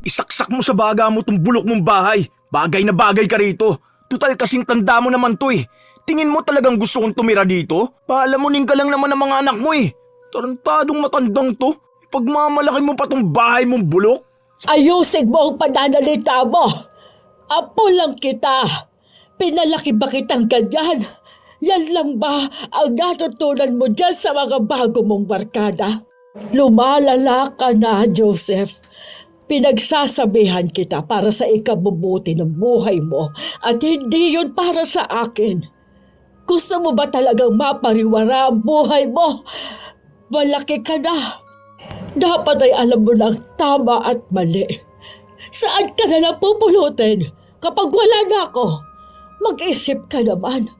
Isaksak mo sa baga mo tong bulok mong bahay. Bagay na bagay ka rito. Tutal kasing tanda mo naman to eh. Tingin mo talagang gusto kong tumira dito? Paalamunin ka lang naman ng mga anak mo eh. Tarantadong matandang to. Pagmamalaki mo pa tong bahay mong bulok. Ayusin mo ang pananalita mo. Apo lang kita. Pinalaki ba kitang ganyan? Yan lang ba ang natutunan mo dyan sa mga bago mong barkada? Lumalala ka na, Joseph. Pinagsasabihan kita para sa ikabubuti ng buhay mo at hindi yun para sa akin. Gusto mo ba talagang mapariwara ang buhay mo? Malaki ka na. Dapat ay alam mo ng tama at mali. Saan ka na napupulutin kapag wala na ako? Mag-isip ka naman.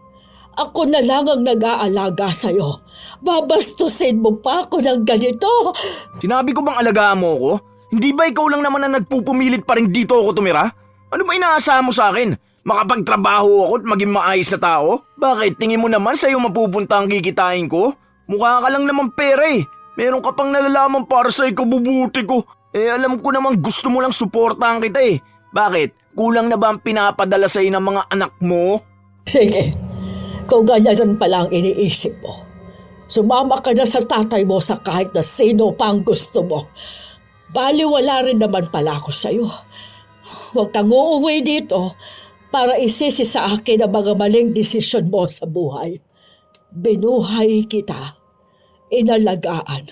Ako na lang ang nag-aalaga sa'yo. Babastusin mo pa ako ng ganito. Sinabi ko bang alagaan mo ko? Hindi ba ikaw lang naman na nagpupumilit pa rin dito ako tumira? Ano ba inaasahan mo sa akin? Makapagtrabaho ako at maging maayos na tao? Bakit? Tingin mo naman sa'yo mapupunta ang kikitain ko? Mukha ka lang naman pera eh. Meron ka pang nalalaman para sa ikabubuti ko. Alam ko naman gusto mo lang suportahan kita eh. Bakit? Kulang na ba ang pinapadala sa'yo ng mga anak mo? Sige, kung ganyan pala ang iniisip mo, sumama ka na sa tatay mo sa kahit na sino pa ang gusto mo. Baliwala rin naman pala ako sa'yo. Huwag kang uuwi dito para isisi sa akin ang mga maling desisyon mo sa buhay. Binuhay kita, inalagaan,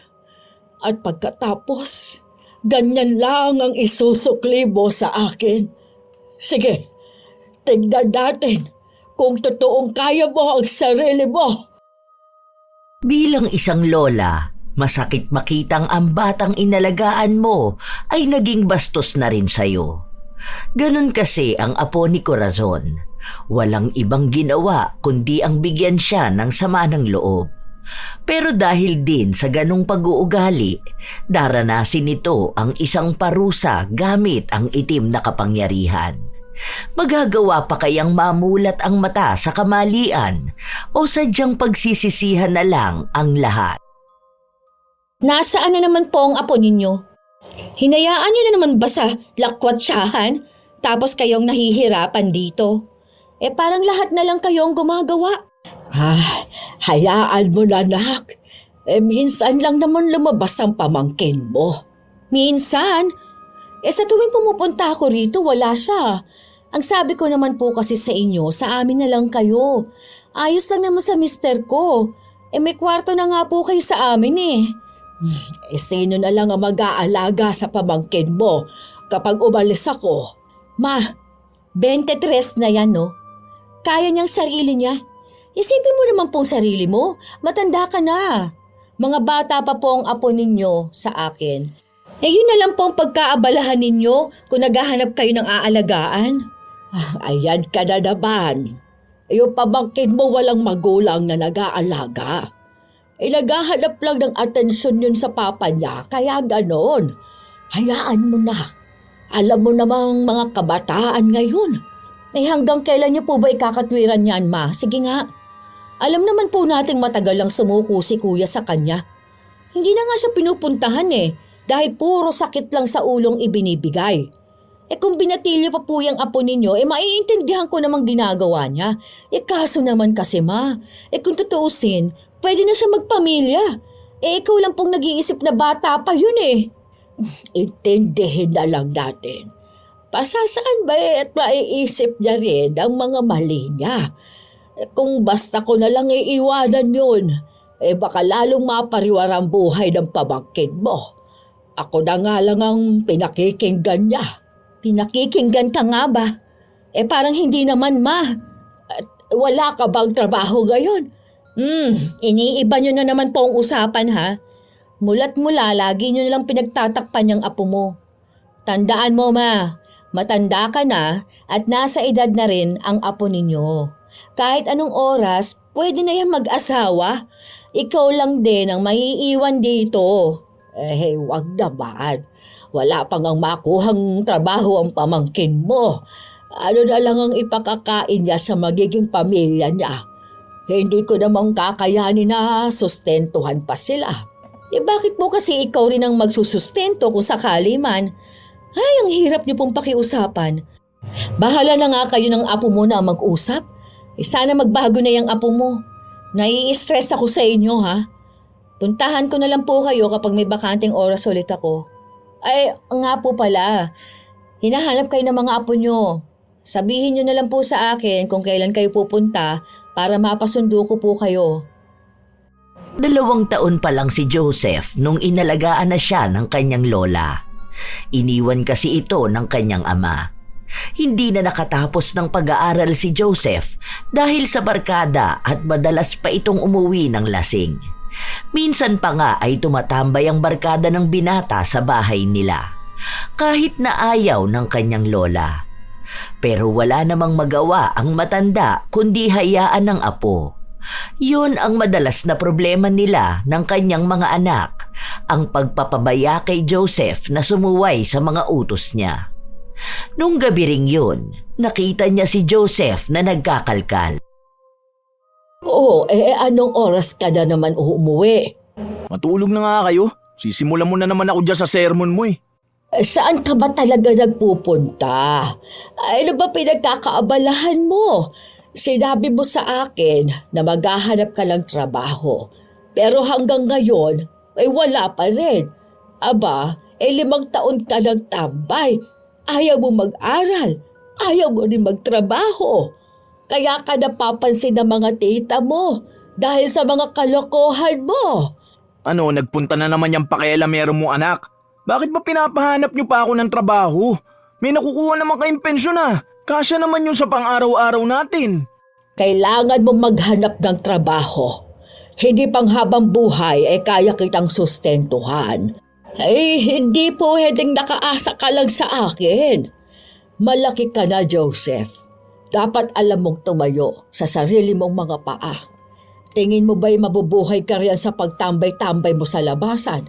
at pagkatapos, ganyan lang ang isusukli mo sa akin. Sige, tignan natin kung totoong kaya mo ang sarili mo. Bilang isang lola, masakit makitang ang batang inalagaan mo ay naging bastos na rin sa'yo. Ganon kasi ang apo ni Corazon. Walang ibang ginawa kundi ang bigyan siya ng sama ng loob. Pero dahil din sa ganong pag-uugali, daranasin nito ang isang parusa gamit ang itim na kapangyarihan. Magagawa pa kayang mamulat ang mata sa kamalian o sadyang pagsisisihan na lang ang lahat? Nasaan na naman po ang apo ninyo? Hinayaan niyo na naman ba sa lakwatsahan? Tapos kayong nahihirapan dito? Parang lahat na lang kayong gumagawa. Hayaan mo na, anak. Minsan lang naman lumabas ang pamangkin mo. Minsan? Sa tuwing pumupunta ako rito, wala siya. Ang sabi ko naman po kasi sa inyo, sa amin na lang kayo. Ayos lang naman sa mister ko. May kwarto na nga po kayo sa amin eh. Sino na lang ang mag-aalaga sa pamangkin mo kapag umalis ako? Ma, 23 na yan no? Kaya niyang sarili niya. Isipin mo naman pong sarili mo, matanda ka na. Mga bata pa po ang apo ninyo sa akin. Yun na lang po ang pagkaabalahan ninyo kung naghahanap kayo ng aalagaan. Ayan ka na naman. Yung pamangkin mo walang magulang na nag-aalaga. Naghahanap lang ng atensyon yun sa papa niya, kaya ganon. Hayaan mo na. Alam mo namang mga kabataan ngayon. Hanggang kailan niyo po ba ikakatwiran yan, ma? Sige nga. Alam naman po nating matagal lang sumuko si kuya sa kanya. Hindi na nga siya pinupuntahan dahil puro sakit lang sa ulong ibinibigay. Kung binatilyo pa po yung apo ninyo, maiintindihan ko namang ginagawa niya. Kaso naman kasi ma, kung tutuusin, pwede na siya magpamilya. Ikaw lang pong nag-iisip na bata pa yun Intindihin na lang natin. Pasasaan ba at maiisip niya rin ang mga mali niya? Kung basta ko na lang iiwanan yun, baka lalong mapariwara ang buhay ng pamangkin mo. Ako na nga lang ang pinakikinggan niya. Pinakikinggan ka nga ba? Parang hindi naman ma. Wala ka bang trabaho ngayon? Iniiba nyo na naman po ang usapan ha. Mula't mula, lagi nyo nalang pinagtatakpan yung apo mo. Tandaan mo ma, matanda ka na at nasa edad na rin ang apo ninyo. Kahit anong oras, pwede na yan mag-asawa. Ikaw lang din ang maiiwan dito. Wag naman. Wala pang ang makuhang trabaho ang pamangkin mo. Ano na lang ang ipakakain niya sa magiging pamilya niya. Hindi ko namang kakayanin na sustentuhan pa sila. Bakit po kasi ikaw rin ang magsusustento kung sakali man? Ay, ang hirap niyo pong pakiusapan. Bahala na nga kayo ng apo mo na mag-usap. Sana magbago na yung apo mo. Nai-stress ako sa inyo ha. Puntahan ko na lang po kayo kapag may bakanting oras ulit ako. Ay, nga po pala. Hinahanap kayo ng mga apo nyo. Sabihin nyo na lang po sa akin kung kailan kayo pupunta para mapasundo ko po kayo. 2 taon pa lang si Joseph nung inalagaan na siya ng kanyang lola. Iniwan kasi ito ng kanyang ama. Hindi na nakatapos ng pag-aaral si Joseph dahil sa barkada at madalas pa itong umuwi ng lasing. Minsan pa nga ay tumatambay ang barkada ng binata sa bahay nila, kahit na ayaw ng kanyang lola. Pero wala namang magawa ang matanda kundi hayaan ng apo. Yun ang madalas na problema nila ng kanyang mga anak, ang pagpapabaya kay Joseph na sumuway sa mga utos niya. Nung gabi ring yun, nakita niya si Joseph na nagkakalkal. Oo, anong oras ka na naman umuwi? Matulog na nga kayo. Sisimulan mo na naman ako dyan sa sermon mo eh. Saan ka ba talaga nagpupunta? Ano ba pinagkakaabalahan mo? Sinabi mo sa akin na maghahanap ka ng trabaho. Pero hanggang ngayon, ay wala pa rin. Aba, 5 taon ka ng tambay. Ayaw mo mag-aral. Ayaw mo rin magtrabaho. Kaya ka napapansin ng mga tita mo dahil sa mga kalokohan mo. Ano, nagpunta na naman yung pakialamero mo anak. Bakit ba pinapahanap niyo pa ako ng trabaho? May nakukuha naman kayong pensyon ah. Kasya naman yun sa pang-araw-araw natin. Kailangan mo maghanap ng trabaho. Hindi pang habang buhay ay kaya kitang sustentuhan. Ay, hindi po pwedeng nakaasa ka lang sa akin. Malaki ka na, Joseph. Dapat alam mong tumayo sa sarili mong mga paa. Tingin mo ba'y mabubuhay ka riyan sa pagtambay-tambay mo sa labasan?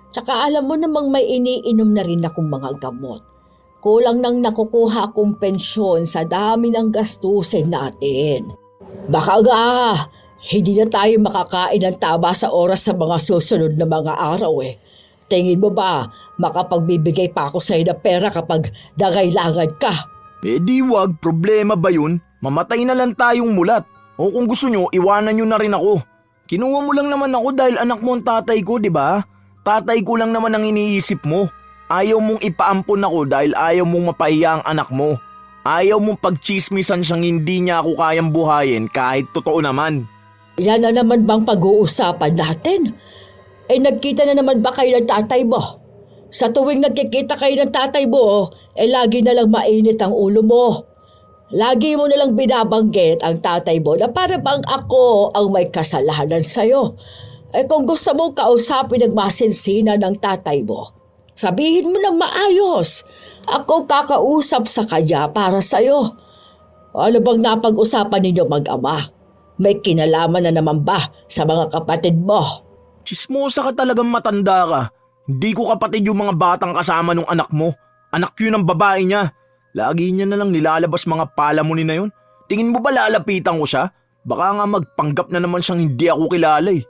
Tsaka alam mo namang may iniinom na rin akong mga gamot. Kulang nang nakukuha akong pensyon sa dami ng gastusin natin. Baka nga, hindi na tayo makakain ng tama sa oras sa mga susunod na mga araw eh. Tingin mo ba, makapagbibigay pa ako sa'yo ng pera kapag nangailangan ka? Di wag, problema ba yun? Mamatay na lang tayong mulat. O kung gusto nyo, iwanan nyo na rin ako. Kinuha mo lang naman ako dahil anak mo ang tatay ko, di ba? Tatay ko lang naman ang iniisip mo. Ayaw mong ipaampon ako dahil ayaw mong mapahiya ang anak mo. Ayaw mong pagchismisan siyang hindi niya ako kayang buhayin kahit totoo naman. Yan na naman bang pag-uusapan natin? Nagkita na naman ba kayo ng tatay mo? Sa tuwing nagkikita kayo ng tatay mo, lagi na lang mainit ang ulo mo. Lagi mo na lang binabanggit ang tatay mo na para bang ako ang may kasalanan sa'yo. Kung gusto mo kausapin ang masinsina ng tatay mo, sabihin mo ng maayos. Ako kakausap sa kanya para sa'yo. Ano bang napag-usapan ninyo mag-ama? May kinalaman na naman ba sa mga kapatid mo? Chismosa ka talagang matanda ka. Hindi ko kapatid yung mga batang kasama ng anak mo. Anak yun ang babae niya. Lagi niya na lang nilalabas mga palamunin na yun. Tingin mo ba lalapitan ko siya? Baka nga magpanggap na naman siyang hindi ako kilala eh.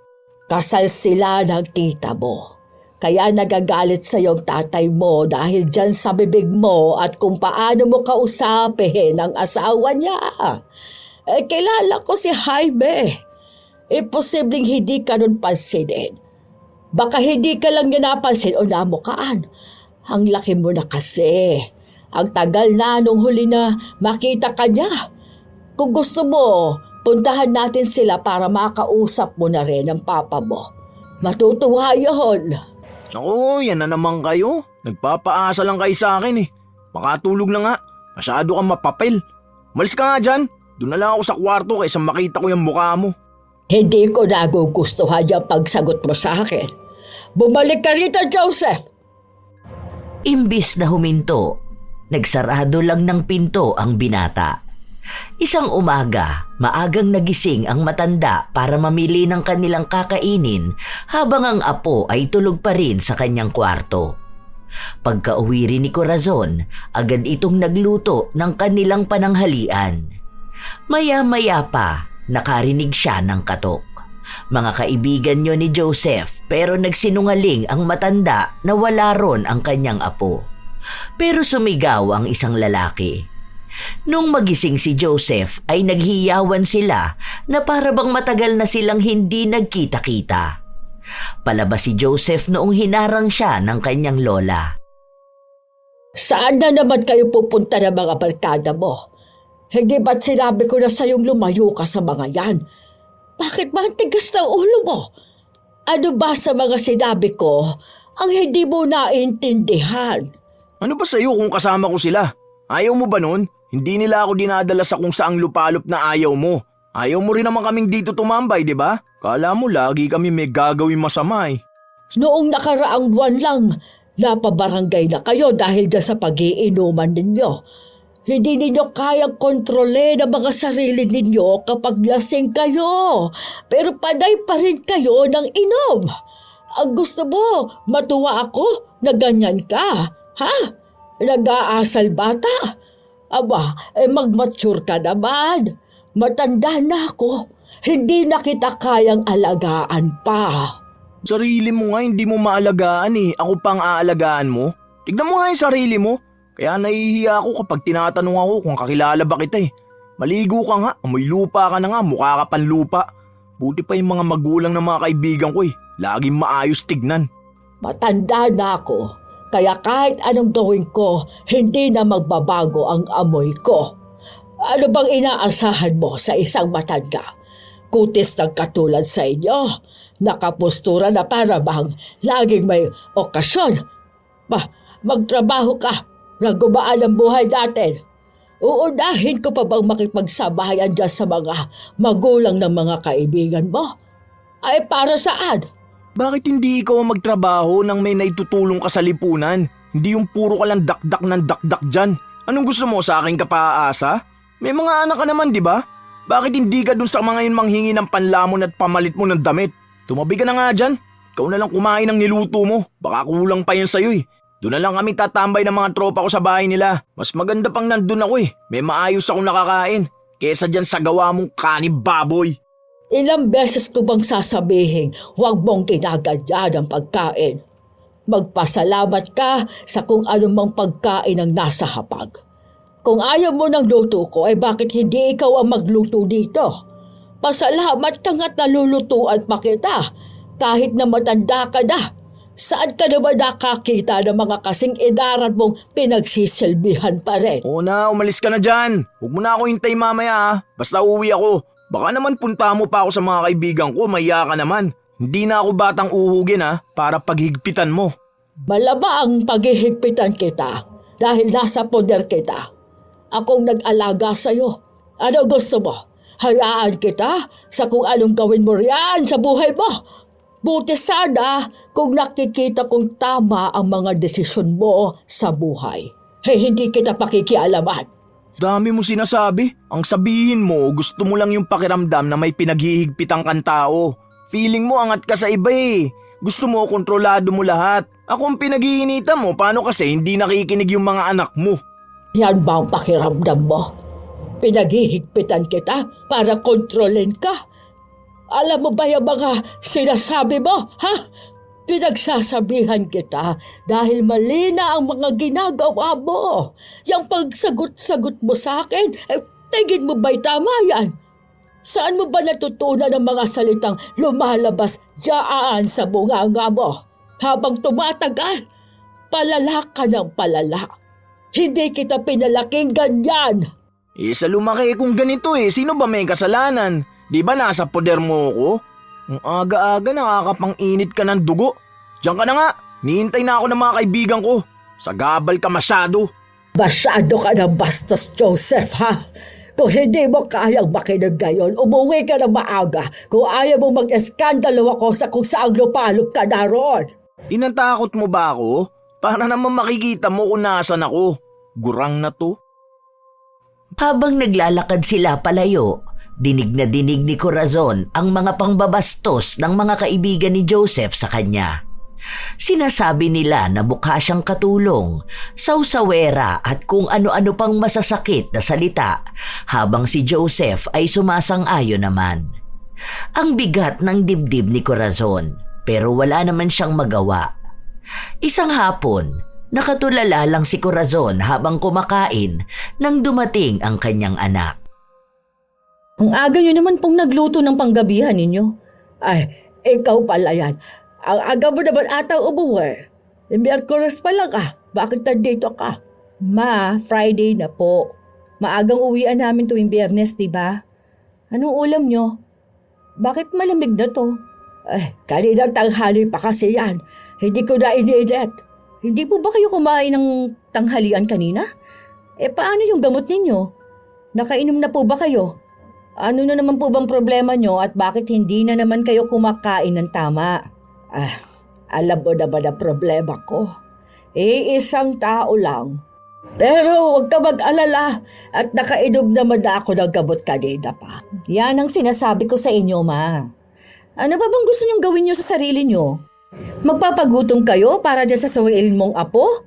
Kasal sila ng tita mo. Kaya nagagalit sa yung tatay mo dahil dyan sa bibig mo at kung paano mo kausapin ang asawa niya. Kilala ko si Jaime. Posibleng hindi ka nun pansinin. Baka hindi ka lang niya napansin o namukaan. Ang laki mo na kasi. Ang tagal na nung huli na makita ka niya. Kung gusto mo, puntahan natin sila para makausap mo na rin ang papa mo. Matutuwa yun. Naku, yan na naman kayo. Nagpapaasa lang kayo sa akin eh. Makatulog na nga. Masyado kang mapapel. Malis ka nga dyan. Doon na lang ako sa kwarto kaysa makita ko yung mukha mo. Hindi ko nagugustuhan yung pagsagot mo sa akin. Bumalik ka rito, Joseph! Imbis na huminto, nagsarado lang ng pinto ang binata. Isang umaga, maagang nagising ang matanda para mamili ng kanilang kakainin habang ang apo ay tulog pa rin sa kanyang kwarto. Pagka-uwi rin ni Corazon, agad itong nagluto ng kanilang pananghalian. Maya-maya pa, nakarinig siya ng katok. Mga kaibigan niyo ni Joseph pero nagsinungaling ang matanda na wala ron ang kanyang apo. Pero sumigaw ang isang lalaki. Nung magising si Joseph ay naghiyawan sila na para bang matagal na silang hindi nagkita-kita. Palabas si Joseph noong hinarang siya ng kanyang lola. Saan na naman kayo pupunta ng mga barkada mo? Hindi ba't sinabi ko na sa'yong lumayo ka sa mga yan? Bakit ba ang tigas ng ulo mo? Ano ba sa mga sinabi ko ang hindi mo naiintindihan? Ano ba sa'yo kung kasama ko sila? Ayaw mo ba nun? Hindi nila ako dinadala sa kung saang lupalop na ayaw mo. Ayaw mo rin naman kaming dito tumambay, di ba? Kala mo lagi kami may gagawin masama eh. Noong nakaraang buwan lang, napabarangay na kayo dahil dyan sa pag-iinuman ninyo. Hindi ninyo kayang kontrole ang mga sarili ninyo kapag lasing kayo. Pero panay pa rin kayo ng inom. Ang gusto mo, matuwa ako na ganyan ka. Ha? Nag-aasal bata? Aba, mag-mature ka naman. Matanda na ako. Hindi na kita kayang alagaan pa. Sarili mo nga hindi mo maalagaan eh. Ako pang aalagaan mo. Tignan mo nga yung sarili mo. Kaya nahihiya ako kapag tinatanong ako kung kakilala ba kita eh. Maligo ka nga, amoy lupa ka na nga, mukha ka pan lupa. Buti pa yung mga magulang ng mga kaibigan ko eh. Laging maayos tignan. Matanda na ako. Kaya kahit anong gawin ko, hindi na magbabago ang amoy ko. Ano bang inaasahan mo sa isang matanda? Kutis ng katulad sa inyo. Nakapostura na para bang laging may okasyon. Magtrabaho ka. Nagumaan ang buhay natin. Uunahin ko pa bang makipagsabayan dyan sa mga magulang ng mga kaibigan mo? Ay para saan? Bakit hindi ikaw ang magtrabaho nang may naitutulong ka sa lipunan? Hindi yung puro ka lang dakdak ng dakdak dyan. Anong gusto mo sa aking kapaasa? May mga anak ka naman, di ba? Bakit hindi ka dun sa mga yun manghingi ng panlamon at pamalit mo ng damit? Tumabi ka na nga dyan. Ikaw na lang kumain ng niluto mo. Baka kulang pa yan sa'yo eh. Doon na lang kami tatambay ng mga tropa ko sa bahay nila. Mas maganda pang nandun ako eh. May maayos akong nakakain. Kesa dyan sa gawa mong kanin baboy. Ilang beses ko bang sasabihin, huwag mong ginaganyan ang pagkain. Magpasalamat ka sa kung anumang pagkain ang nasa hapag. Kung ayaw mo ng luto ko, ay bakit hindi ikaw ang magluto dito? Pasalamat ka nga't nalulutuan pa kita, kahit na matanda ka na. Saan ka naman nakakita ng mga kasing edaran mong pinagsisilbihan pa rin? Oo na, umalis ka na dyan. Huwag mo na ako hintay mamaya ha. Basta uwi ako. Baka naman punta mo pa ako sa mga kaibigan ko, mahiya ka naman. Hindi na ako batang uhugin ha, para paghigpitan mo. Malaba ang paghihigpitan kita dahil nasa poder kita. Akong nag-alaga sa'yo. Ano gusto mo? Hayaan kita sa kung anong gawin mo riyan sa buhay mo. Buti sana kung nakikita kong tama ang mga desisyon mo sa buhay. Hindi kita pakikialaman. Dami mo sinasabi. Ang sabihin mo, gusto mo lang yung pakiramdam na may pinaghihigpitang kang tao. Feeling mo angat ka sa iba eh. Gusto mo kontrolado mo lahat. Ako ang pinag-iinitan mo, paano kasi hindi nakikinig yung mga anak mo? Yan ba ang pakiramdam mo? Pinaghihigpitan kita para kontrolin ka. Alam mo ba yung mga sinasabi mo, ha? Pinagsasabihan kita dahil mali na ang mga ginagawa mo. Yung pagsagot-sagot mo sa akin, tingin mo ba'y tama yan? Saan mo ba natutunan ang mga salitang lumalabas diyaan sa bunganga mo? Habang tumatagal, palala ka ng palala. Hindi kita pinalaking ganyan. Sa lumaki kung ganito sino ba may kasalanan? Di ba nasa poder mo ako? Ang aga-aga nakakapang-init ka ng dugo. Diyan ka na nga, nihintay na ako ng mga kaibigan ko. Sagabal ka masyado. Masyado ka ng bastos, Joseph, ha? Kung hindi mo kayang makinig ngayon, umuwi ka ng maaga. Kung ayaw mo mag-eskandalo ako sa kung saang lupalop ka naroon. Tinatakot mo ba ako? Para naman makikita mo kung nasan ako. Gurang na to. Habang naglalakad sila palayo, dinig na dinig ni Corazon ang mga pangbabastos ng mga kaibigan ni Joseph sa kanya. Sinasabi nila na mukha siyang katulong, sawsawera at kung ano-ano pang masasakit na salita habang si Joseph ay sumasang-ayon naman. Ang bigat ng dibdib ni Corazon pero wala naman siyang magawa. Isang hapon, Nakatulala lang si Corazon habang kumakain nang dumating ang kanyang anak. Ang aga nyo naman pong nagluto ng panggabihan ninyo. Ay, ikaw pala yan. Ang aga mo naman atang umuwi. Miyerkules pa lang Bakit nandito ka? Ma, Friday na po. Maagang uwian namin tuwing Biyernes, di ba? Anong ulam nyo? Bakit malamig na to? Ay, kaninang tanghali pa kasi yan. Hindi ko na iniinit. Hindi po ba kayo kumain ng tanghalian kanina? Paano yung gamot ninyo? Nakainom na po ba kayo? Ano na naman po bang problema nyo at bakit hindi na naman kayo kumakain ng tama? Alam mo naman ang problema ko. Isang tao lang. Pero huwag ka mag-alala at nakainom naman na ako ng gamot kanina pa. Yan ang sinasabi ko sa inyo, Ma. Ano ba bang gusto niyong gawin niyo sa sarili niyo? Magpapagutom kayo para dyan sa suwail mong apo?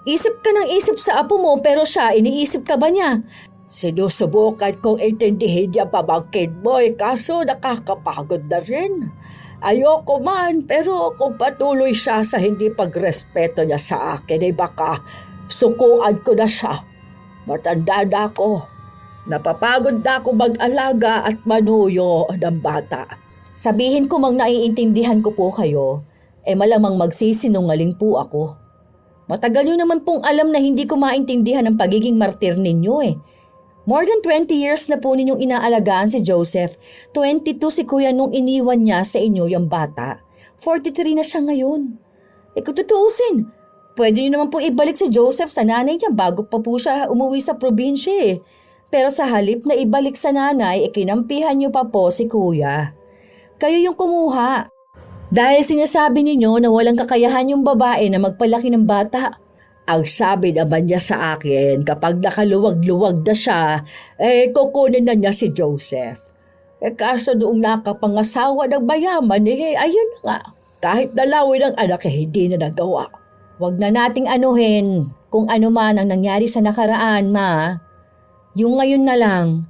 Isip ka ng isip sa apo mo pero siya, iniisip ka ba niya? Sinusubukan kong intindihin niya pamangkin mo kaso nakakapagod na rin. Ayoko man pero kung patuloy siya sa hindi pagrespeto niya sa akin baka sukuan ko na siya. Matanda na ako. Napapagod na ako mag-alaga at manuyo ng bata. Sabihin ko mang naiintindihan ko po kayo, malamang magsisinungaling po ako. Matagal nyo naman pong alam na hindi ko maintindihan ang pagiging martir ninyo More than 20 years na po ninyong inaalagaan si Joseph. 22 si Kuya nung iniwan niya sa inyo yung bata. 43 na siya ngayon. Kung tutuusin, pwede nyo naman pong ibalik si Joseph sa nanay niya bago pa po siya umuwi sa probinsya Pero sa halip na ibalik sa nanay, kinampihan nyo pa po si Kuya. Kayo yung kumuha. Dahil sinasabi ninyo na walang kakayahan yung babae na magpalaki ng bata. Ang sabi naman niya sa akin, kapag nakaluwag-luwag na siya, kukunin na niya si Joseph. Kaso noong nakapangasawa ng mayaman, ayun na nga. Kahit dalawin ang anak, hindi na nagawa. Huwag na nating anuhin kung ano man ang nangyari sa nakaraan, Ma. Yung ngayon na lang.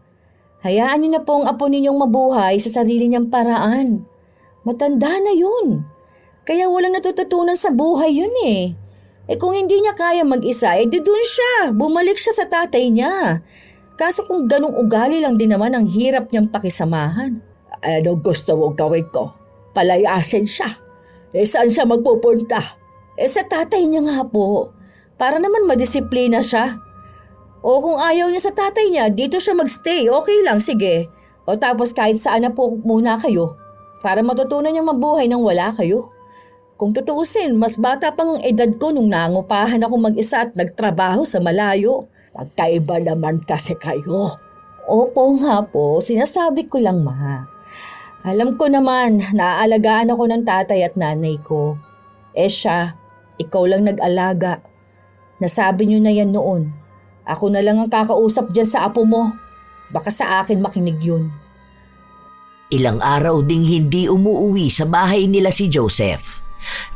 Hayaan niyo na po ang apo ninyong mabuhay sa sarili niyang paraan. Matanda na yun. Kaya walang natututunan sa buhay yun kung hindi niya kaya mag-isa, di dun siya. Bumalik siya sa tatay niya. Kaso kung ganong ugali lang din naman ang hirap niyang pakisamahan. Anong gusto mong gawin ko? Palayasin siya. Saan siya magpupunta? Sa tatay niya nga po. Para naman madisiplina siya. O kung ayaw niya sa tatay niya, dito siya magstay. Okay lang, sige. O tapos kahit saan na po muna kayo. Para matutunan niyang mabuhay nang wala kayo. Kung tutuusin, mas bata pang ang edad ko nung nangupahan ako mag-isa at nagtrabaho sa malayo. Magkaiba naman kasi kayo. Opo nga po, sinasabi ko lang, Ma. Alam ko naman, naaalagaan ako ng tatay at nanay ko. Siya, ikaw lang nag-alaga. Nasabi niyo na yan noon. Ako na lang ang kakausap dyan sa apo mo. Baka sa akin makinig yun. Ilang araw ding hindi umuuwi sa bahay nila si Joseph.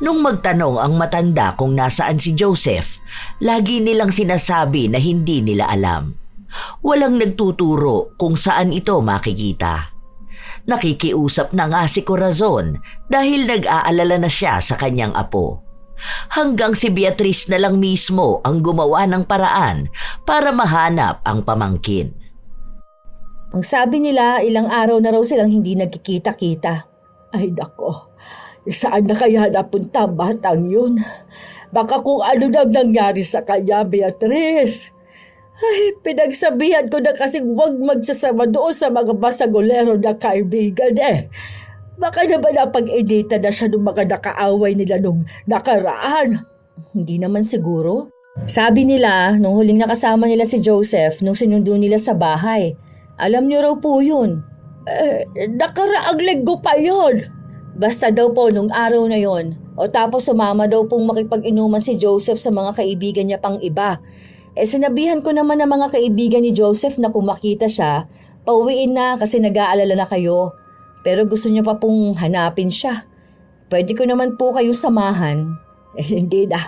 Nung magtanong ang matanda kung nasaan si Joseph, lagi nilang sinasabi na hindi nila alam. Walang nagtuturo kung saan ito makikita. Nakikiusap na nga si Corazon dahil nag-aalala na siya sa kanyang apo. Hanggang si Beatrice na lang mismo ang gumawa ng paraan para mahanap ang pamangkin. Ang sabi nila, ilang araw na raw silang hindi nagkikita-kita. Ay nako, saan na kaya napunta batang yun? Baka kung ano nang nangyari sa kanya, Beatrice. Ay, pinagsabihan ko na kasing huwag magsasama doon sa mga basagolero na kaibigan Baka naman napag-edita na siya ng mga nakaaway nila nung nakaraan. Hindi naman siguro. Sabi nila, nung huling nakasama nila si Joseph, nung sinundo nila sa bahay. Alam niyo raw po yun. Nakaraang linggo pa yun. Basta daw po nung araw na yon. O tapos sumama daw pong makipag-inuman si Joseph sa mga kaibigan niya pang iba. Sinabihan ko naman ng mga kaibigan ni Joseph na kung makita siya, pauwiin na kasi nag-aalala na kayo. Pero gusto niya pa pong hanapin siya. Pwede ko naman po kayong samahan. Hindi na.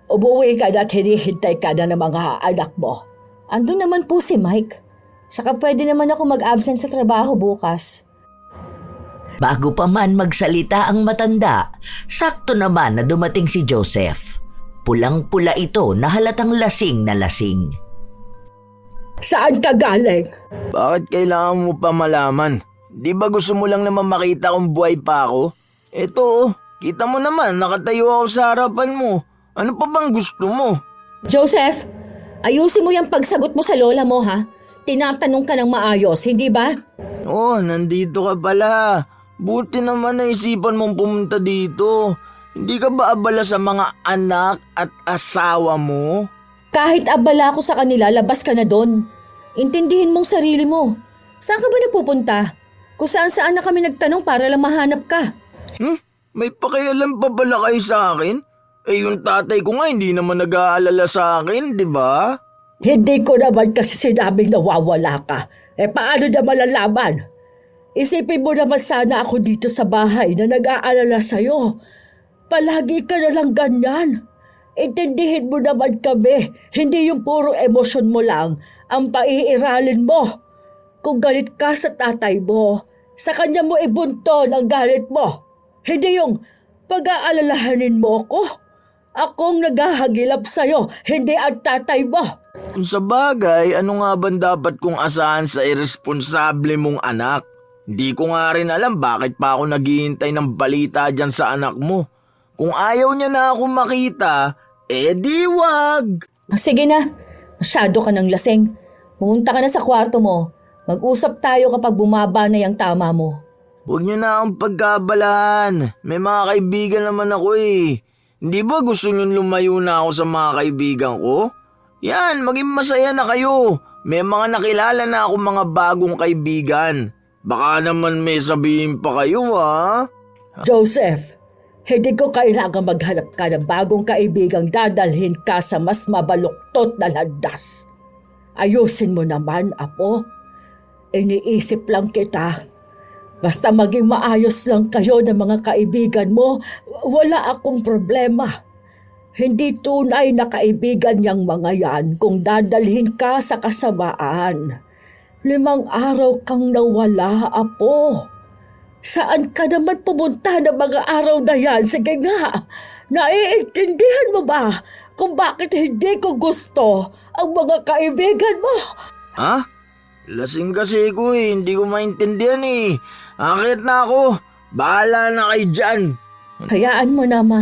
Umuwi ka na at hinihintay ka na ng mga anak mo. Andun naman po si Mike. Saka pwede naman ako mag-absent sa trabaho bukas. Bago pa man magsalita ang matanda, sakto naman na dumating si Joseph. Pulang-pula ito na halatang lasing na lasing. Saan ka galing? Bakit kailangan mo pa malaman? Di ba gusto mo lang naman makita kung buhay pa ako? Eto, oh, kita mo naman, nakatayo ako sa harapan mo. Ano pa bang gusto mo? Joseph, ayusin mo yung pagsagot mo sa lola mo ha. Tinatanong ka ng maayos, hindi ba? Oh, nandito ka pala. Buti naman naisipan mong pumunta dito. Hindi ka ba abala sa mga anak at asawa mo? Kahit abala ako sa kanila, labas ka na doon. Intindihin mong sarili mo. Saan ka ba nagpupunta? Kung saan-saan na kami nagtanong para lang mahanap ka. May pakialam pa pala kayo sa akin? Eh yung tatay ko nga hindi naman nag-aalala sa akin, di ba? Hindi ko naman kasi sinabing nawawala ka. Paano na malalaman? Isipin mo naman sana ako dito sa bahay na nag-aalala sa'yo. Palagi ka na lang ganyan. Intindihin mo naman kami, hindi yung puro emosyon mo lang ang paiiralin mo. Kung galit ka sa tatay mo, sa kanya mo ibunton ang galit mo. Hindi yung pag-aalalahanin mo ko. Akong naghahagilap sa'yo, hindi ang tatay mo. Kung sa bagay, ano nga ba dapat kong asahan sa irresponsable mong anak? Hindi ko nga rin alam bakit pa ako naghihintay ng balita dyan sa anak mo. Kung ayaw niya na ako makita, di wag. Sige na, masyado ka ng lasing. Pumunta ka na sa kwarto mo. Mag-usap tayo kapag bumaba na yung tama mo. Huwag niyo na akong pagkabalaan. May mga kaibigan naman ako eh. Hindi ba gusto niyo lumayo na ako sa mga kaibigan ko? Yan, maging masaya na kayo. May mga nakilala na ako mga bagong kaibigan. Baka naman may sabihin pa kayo ha? Joseph, hindi ko kailangan maghanap ka ng bagong kaibigang dadalhin ka sa mas mabaluktot na landas. Ayusin mo naman, Apo. Iniisip lang kita. Basta maging maayos lang kayo ng mga kaibigan mo, wala akong problema. Hindi tunay na kaibigan niyang mga yan kung dadalhin ka sa kasamaan. 5 araw kang nawala, Apo. Saan ka naman pumunta ng mga araw na yan? Sige nga, naiintindihan mo ba kung bakit hindi ko gusto ang mga kaibigan mo? Ha? Lasing kasi ko eh, hindi ko maintindihan eh. Akit na ako, bahala na kayo dyan. Hayaan mo na, Ma.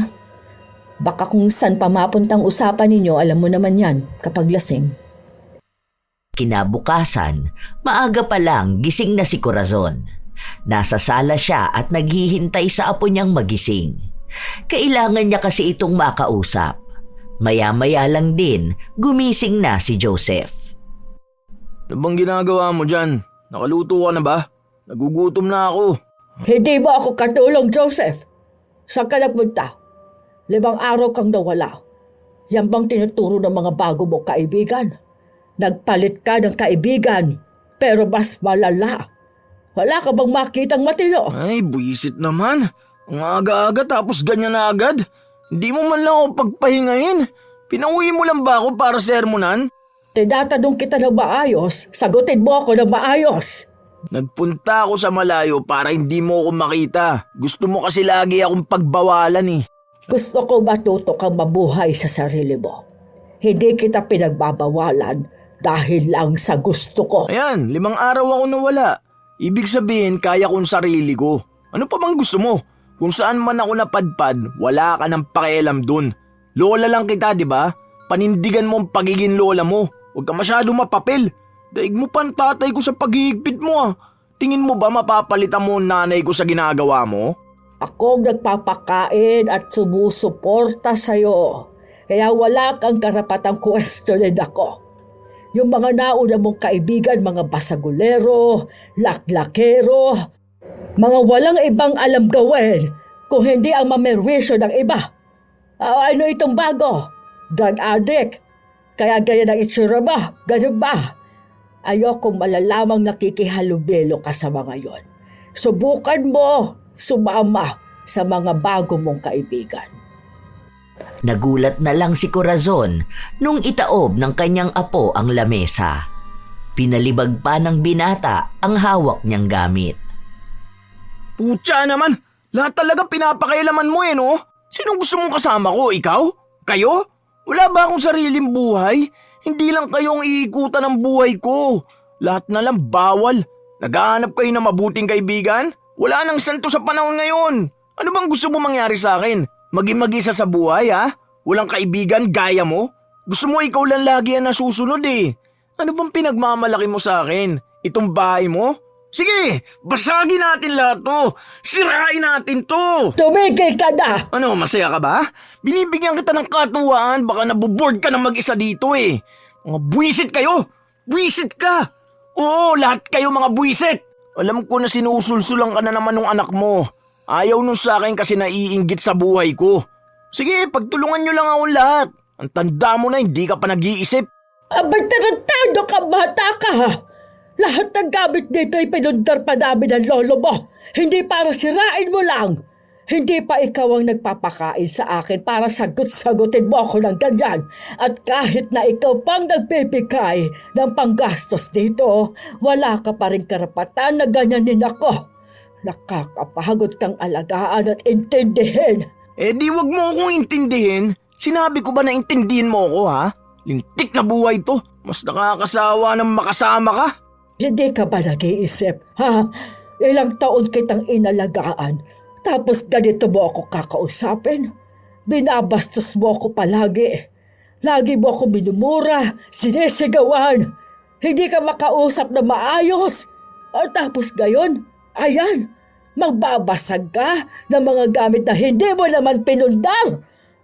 Baka kung saan pa mapuntang usapan ninyo, alam mo naman yan kapag lasing. Kinabukasan, maaga pa lang gising na si Corazon. Nasa sala siya at naghihintay sa apo niyang magising. Kailangan niya kasi itong makausap. Maya-maya lang din, gumising na si Joseph. Ano bang ginagawa mo dyan? Nakaluto ka na ba? Nagugutom na ako. Hindi mo ako katulong, Joseph. Saan ka nagpunta? 5 araw kang nawala. Yan bang tinuturo ng mga bago mong kaibigan? Nagpalit ka ng kaibigan, pero mas malala. Wala ka bang makitang matino? Ay, buwisit naman. Ang aga-aga tapos ganyan na agad. Hindi mo man lang ako pagpahingahin. Pinauwi mo lang ba ako para sermonan? Tinatanong kita ng maayos, sagutin mo ako ng maayos. Nagpunta ako sa malayo para hindi mo ako makita. Gusto mo kasi lagi akong pagbawalan eh. Gusto ko matuto kang mabuhay sa sarili mo. Hindi kita pinagbabawalan dahil lang sa gusto ko. Ayan, 5 araw ako nawala. Ibig sabihin kaya kong sarili ko. Ano pa bang gusto mo? Kung saan man ako napadpad, wala ka ng pakialam dun. Lola lang kita, di ba? Panindigan mo ang pagiging lola mo. Huwag ka masyado mapapil. Daig mo pa ang tatay ko sa paghihigpit mo ah. Tingin mo ba mapapalitan mo ang nanay ko sa ginagawa mo? Akong nagpapakain at sumusuporta sa'yo. Kaya wala kang karapatang questionin ako. Yung mga nauna mong kaibigan, mga basagulero, laklakero, mga walang ibang alam gawin kung hindi ang mamerwisyo ng iba. Ano itong bago? Drug addict. Kaya ganyan ang itsura mo. Ganun ba? Ayokong malalamang nakikihalubelo ka sa mga yon. Subukan mo sumama sa mga bago mong kaibigan. Nagulat na lang si Corazon nung itaob ng kanyang apo ang lamesa. Pinalibag pa ng binata ang hawak niyang gamit. Putya naman, lahat talaga pinapakailaman mo eh no? Sinong gusto mong kasama ko? Ikaw? Kayo? Wala ba akong sariling buhay? Hindi lang kayo ang iikutan ng buhay ko. Lahat na lang bawal. Naghahanap kayo ng mabuting kaibigan? Wala nang santo sa panahon ngayon. Ano bang gusto mo mangyari sa akin? Maging mag-isa sa buhay, ha? Walang kaibigan gaya mo? Gusto mo ikaw lang lagi ang nasusunod eh. Ano bang pinagmamalaki mo sa akin? Itong bahay mo? Sige, basagin natin lahat to. Sirain natin to. Tumigil ka na! Ano, masaya ka ba? Binibigyan kita ng katuwaan, baka naboboard ka ng mag-isa dito eh. Mga buwisit kayo! Buwisit ka! Oo, lahat kayo mga buwisit! Alam ko na sinusulsulang ka na naman ng anak mo. Ayaw nun sa akin kasi naiinggit sa buhay ko. Sige, pagtulungan nyo lang akong lahat. Ang tanda mo na, hindi ka pa nag-iisip. Abay, tarantado ka, bata ka ha! Lahat ng gamit dito ay pinundar pa namin ng lolo mo. Hindi para sirain mo lang. Hindi pa ikaw ang nagpapakain sa akin para sagot-sagutin mo ako ng ganyan. At kahit na ikaw pang nagbibigay ng panggastos dito, wala ka pa rin karapatan na ganyanin ako. Nakakapagod kang alagaan at intindihin. Eh di wag mo akong intindihin. Sinabi ko ba na intindihin mo ako ha? Lintik na buhay to. Mas nakakasawa ng makasama ka. Hindi ka ba nag-iisip, ha? Ilang taon kitang inalagaan, tapos ganito mo ako kakausapin? Binabastos mo ako palagi. Lagi mo ako minumura, sinisigawan. Hindi ka makausap na maayos. At tapos gayon, ayan, magbabasag ka ng mga gamit na hindi mo naman pinundar.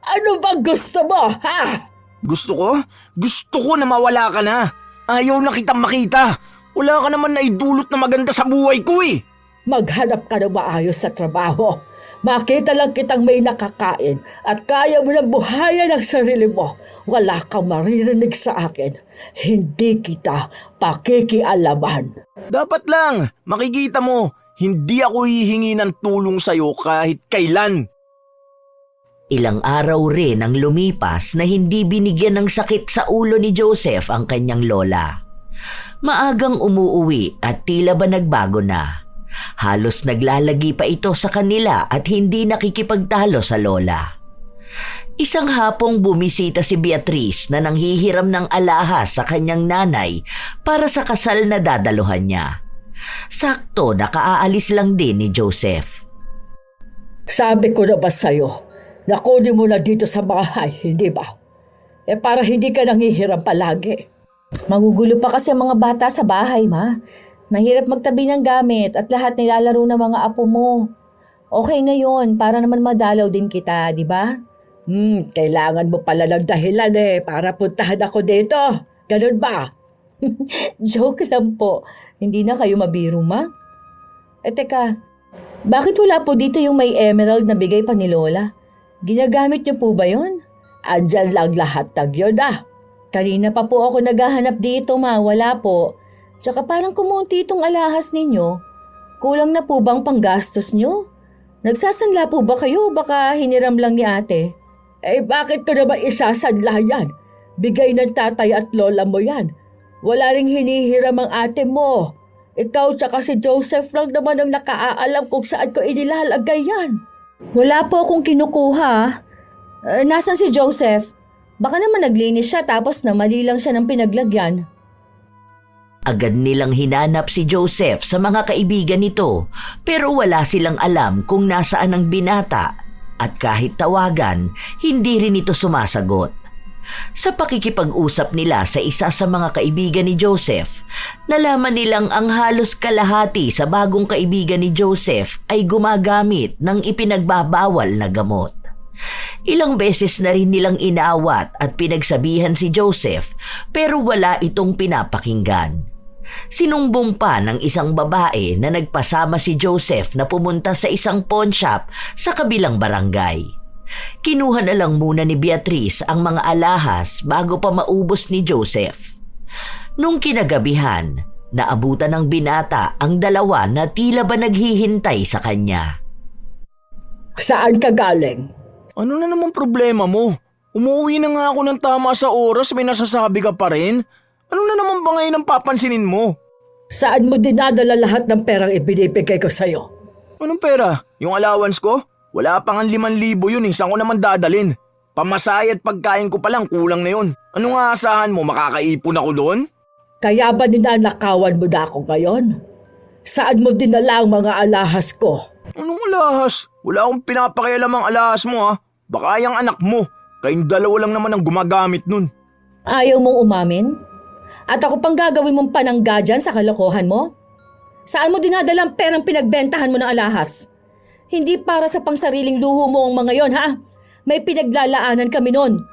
Ano bang gusto mo, ha? Gusto ko? Gusto ko na mawala ka na. Ayaw na kitang makita. Wala ka naman na idulot na maganda sa buhay ko eh. Maghanap ka ng maayos sa trabaho. Makita lang kitang may nakakain at kaya mo ng buhayan ang sarili mo. Wala kang maririnig sa akin. Hindi kita pakikialaman. Dapat lang, makikita mo, hindi ako hihingi ng tulong sa'yo kahit kailan. Ilang araw rin ang lumipas na hindi binigyan ng sakit sa ulo ni Joseph ang kanyang lola. Maagang umuuwi at tila ba nagbago na. Halos naglalagi pa ito sa kanila at hindi nakikipagtalo sa lola. Isang hapong bumisita si Beatrice na nanghihiram ng alahas sa kanyang nanay para sa kasal na dadaluhan niya. Sakto nakaaalis lang din ni Joseph. Sabi ko na ba sa'yo, nakunin mo na dito sa bahay, hindi ba? Para hindi ka nanghihiram palagi. Magugulo pa kasi ang mga bata sa bahay, ma. Mahirap magtabi ng gamit at lahat nilalaro ng mga apo mo. Okay na yon para naman madalaw din kita, di ba? Kailangan mo pala ng dahilan para puntahan ako dito. Ganun ba? Joke lang po. Hindi na kayo mabiro, ma. Teka, bakit wala po dito yung may emerald na bigay pa ni Lola? Ginagamit niyo po ba yon? Andyan lang lahat ng yun Kanina pa po ako naghahanap dito, ma. Wala po. Tsaka parang kumunti itong alahas ninyo. Kulang na po bang panggastos nyo? Nagsasanla po ba kayo? Baka hiniram lang ni ate. Bakit ko naman isasanla yan? Bigay ng tatay at lola mo yan. Wala ring hinihiram ang ate mo. Ikaw tsaka si Joseph lang naman ang nakaalam kung saan ko inilalagay yan. Wala po akong kinukuha. Nasaan si Joseph? Baka naman naglinis siya tapos namali lang siya ng pinaglagyan. Agad nilang hinanap si Joseph sa mga kaibigan nito pero wala silang alam kung nasaan ang binata at kahit tawagan, hindi rin ito sumasagot. Sa pakikipag-usap nila sa isa sa mga kaibigan ni Joseph, nalaman nilang ang halos kalahati sa bagong kaibigan ni Joseph ay gumagamit ng ipinagbabawal na gamot. Ilang beses na rin nilang inaawat at pinagsabihan si Joseph pero wala itong pinapakinggan. Sinumbong pa ng isang babae na nagpasama si Joseph na pumunta sa isang pawn shop sa kabilang barangay. Kinuha na lang muna ni Beatrice ang mga alahas bago pa maubos ni Joseph. Nung kinagabihan, naabutan ng binata ang dalawa na tila ba naghihintay sa kanya. Saan ka galing? Ano na naman problema mo? Umuwi na nga ako ng tama sa oras, may nasasabi ka pa rin? Ano na naman ba ngayon ang papansinin mo? Saan mo dinadala lahat ng perang ibinibigay ko sa'yo? Anong pera? Yung allowance ko? Wala pang 5,000 yun eh, saan ko naman dadalin? Pamasay at pagkain ko palang kulang na yun. Anong aasahan mo, makakaipon ako doon? Kaya ba ninanakawan mo na ako ngayon? Saan mo dinala ang mga alahas ko? Anong alahas? Wala akong pinapakialam ang alahas mo ha. Baka yung anak mo. Kayong dalawa lang naman ang gumagamit nun. Ayaw mong umamin? At ako pang gagawin mong panangga dyan sa kalokohan mo? Saan mo dinadala ang perang pinagbentahan mo ng alahas? Hindi para sa pangsariling luho mo ang mga yon, ha? May pinaglalaanan kami nun.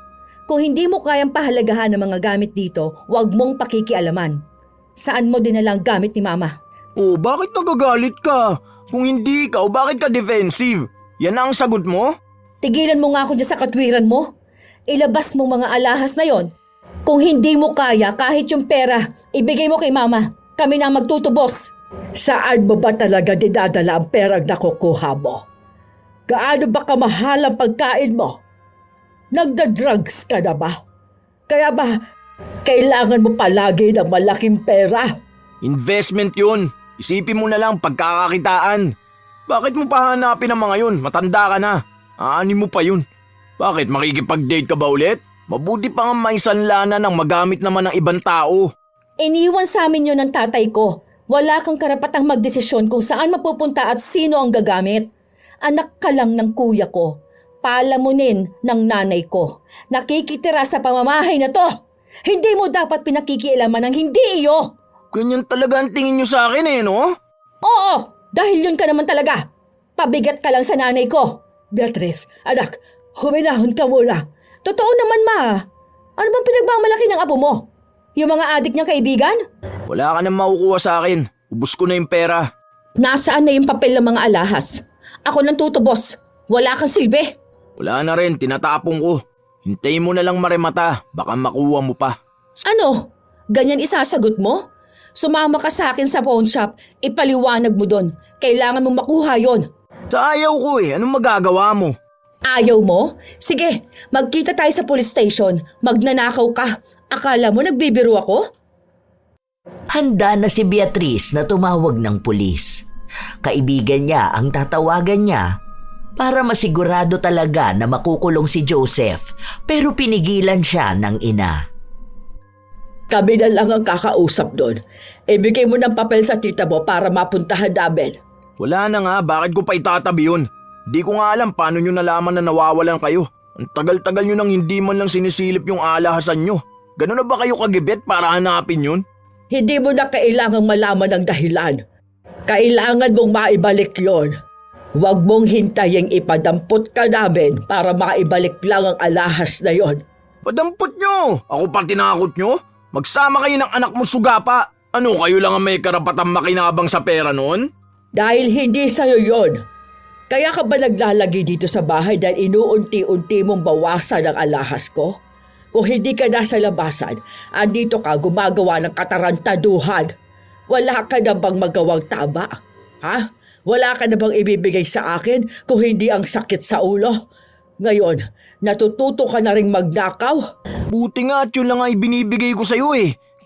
Kung hindi mo kayang pahalagahan ng mga gamit dito, huwag mong pakikialaman. Saan mo dinala ang gamit ni Mama? Oh, bakit nagagalit ka? Kung hindi ikaw, bakit ka defensive? Yan na ang sagot mo? Tigilan mo nga ako dyan sa katwiran mo. Ilabas mo mga alahas na yon. Kung hindi mo kaya, kahit yung pera, ibigay mo kay Mama. Kami na ang magtutubos. Saan mo ba talaga dinadala ang perang nakukuha mo? Gaano ba kamahal ang pagkain mo? Nagda-drugs ka na ba? Kaya ba kailangan mo palagi ng malaking pera? Investment yun. Isipin mo na lang pagkakakitaan. Bakit mo pa hanapin ang mga yun? Matanda ka na. Aanin mo pa yun. Bakit, makikipag-date ka ba ulit? Mabuti pa nga may sanlana ng magamit naman ng ibang tao. Iniwan sa amin yun ng tatay ko. Wala kang karapatang magdesisyon kung saan mapupunta at sino ang gagamit. Anak ka lang ng kuya ko. Palamunin ng nanay ko. Nakikitira sa pamamahay na to. Hindi mo dapat pinakikialaman ng hindi iyo. Ganyan talaga ang tingin nyo sa akin no? Oo, dahil yun ka naman talaga. Pabigat ka lang sa nanay ko. Beatrice, anak, huminahon ka muna. Totoo naman, Ma. Ano bang pinagmamalaki ng apo mo? Yung mga adik niyang kaibigan? Wala ka nang makukuha sa akin. Ubus ko na yung pera. Nasaan na yung papel ng mga alahas? Ako nang tutubos. Wala kang silbi. Wala na rin, tinatapong ko. Hintayin mo na lang maremata. Baka makuha mo pa. Ano? Ganyan isasagot mo? Sumama ka sa akin sa pawn shop. Ipaliwanag mo doon. Kailangan mo makuha yon. Sa ayaw ko anong magagawa mo? Ayaw mo? Sige, magkita tayo sa police station. Magnanakaw ka. Akala mo nagbibiro ako? Handa na si Beatrice na tumawag ng pulis. Kaibigan niya ang tatawagan niya para masigurado talaga na makukulong si Joseph, pero pinigilan siya ng ina. Kami na lang ang kakausap doon. Ibigay mo ng papel sa tita mo para mapuntahan namin. Wala na nga, bakit ko pa itatabi yun? Di ko nga alam paano nyo nalaman na nawawalan kayo. Ang tagal-tagal nyo nang hindi man lang sinisilip yung alahasan nyo. Ganun na ba kayo kagibet para hanapin yun? Hindi mo na kailangang malaman ang dahilan. Kailangan mong maibalik yon. Huwag mong hintaying ipadampot ka namin para maibalik lang ang alahas na yon. Padampot nyo! Ako pa tinakot nyo? Magsama kayo ng anak mo sugapa. Ano, kayo lang ang may karapatang makinabang sa pera nun? Dahil hindi sa'yo yon. Kaya ka ba naglalagi dito sa bahay dahil inuunti-unti mong bawasan ang alahas ko? Kung hindi ka nasa labasan, andito ka gumagawa ng katarantaduhan. Wala ka na bang magawang tama? Ha? Wala ka na bang ibibigay sa akin kung hindi ang sakit sa ulo? Ngayon, natututo ka na ring magnakaw? Buti nga at yun lang ay binibigay ko sa'yo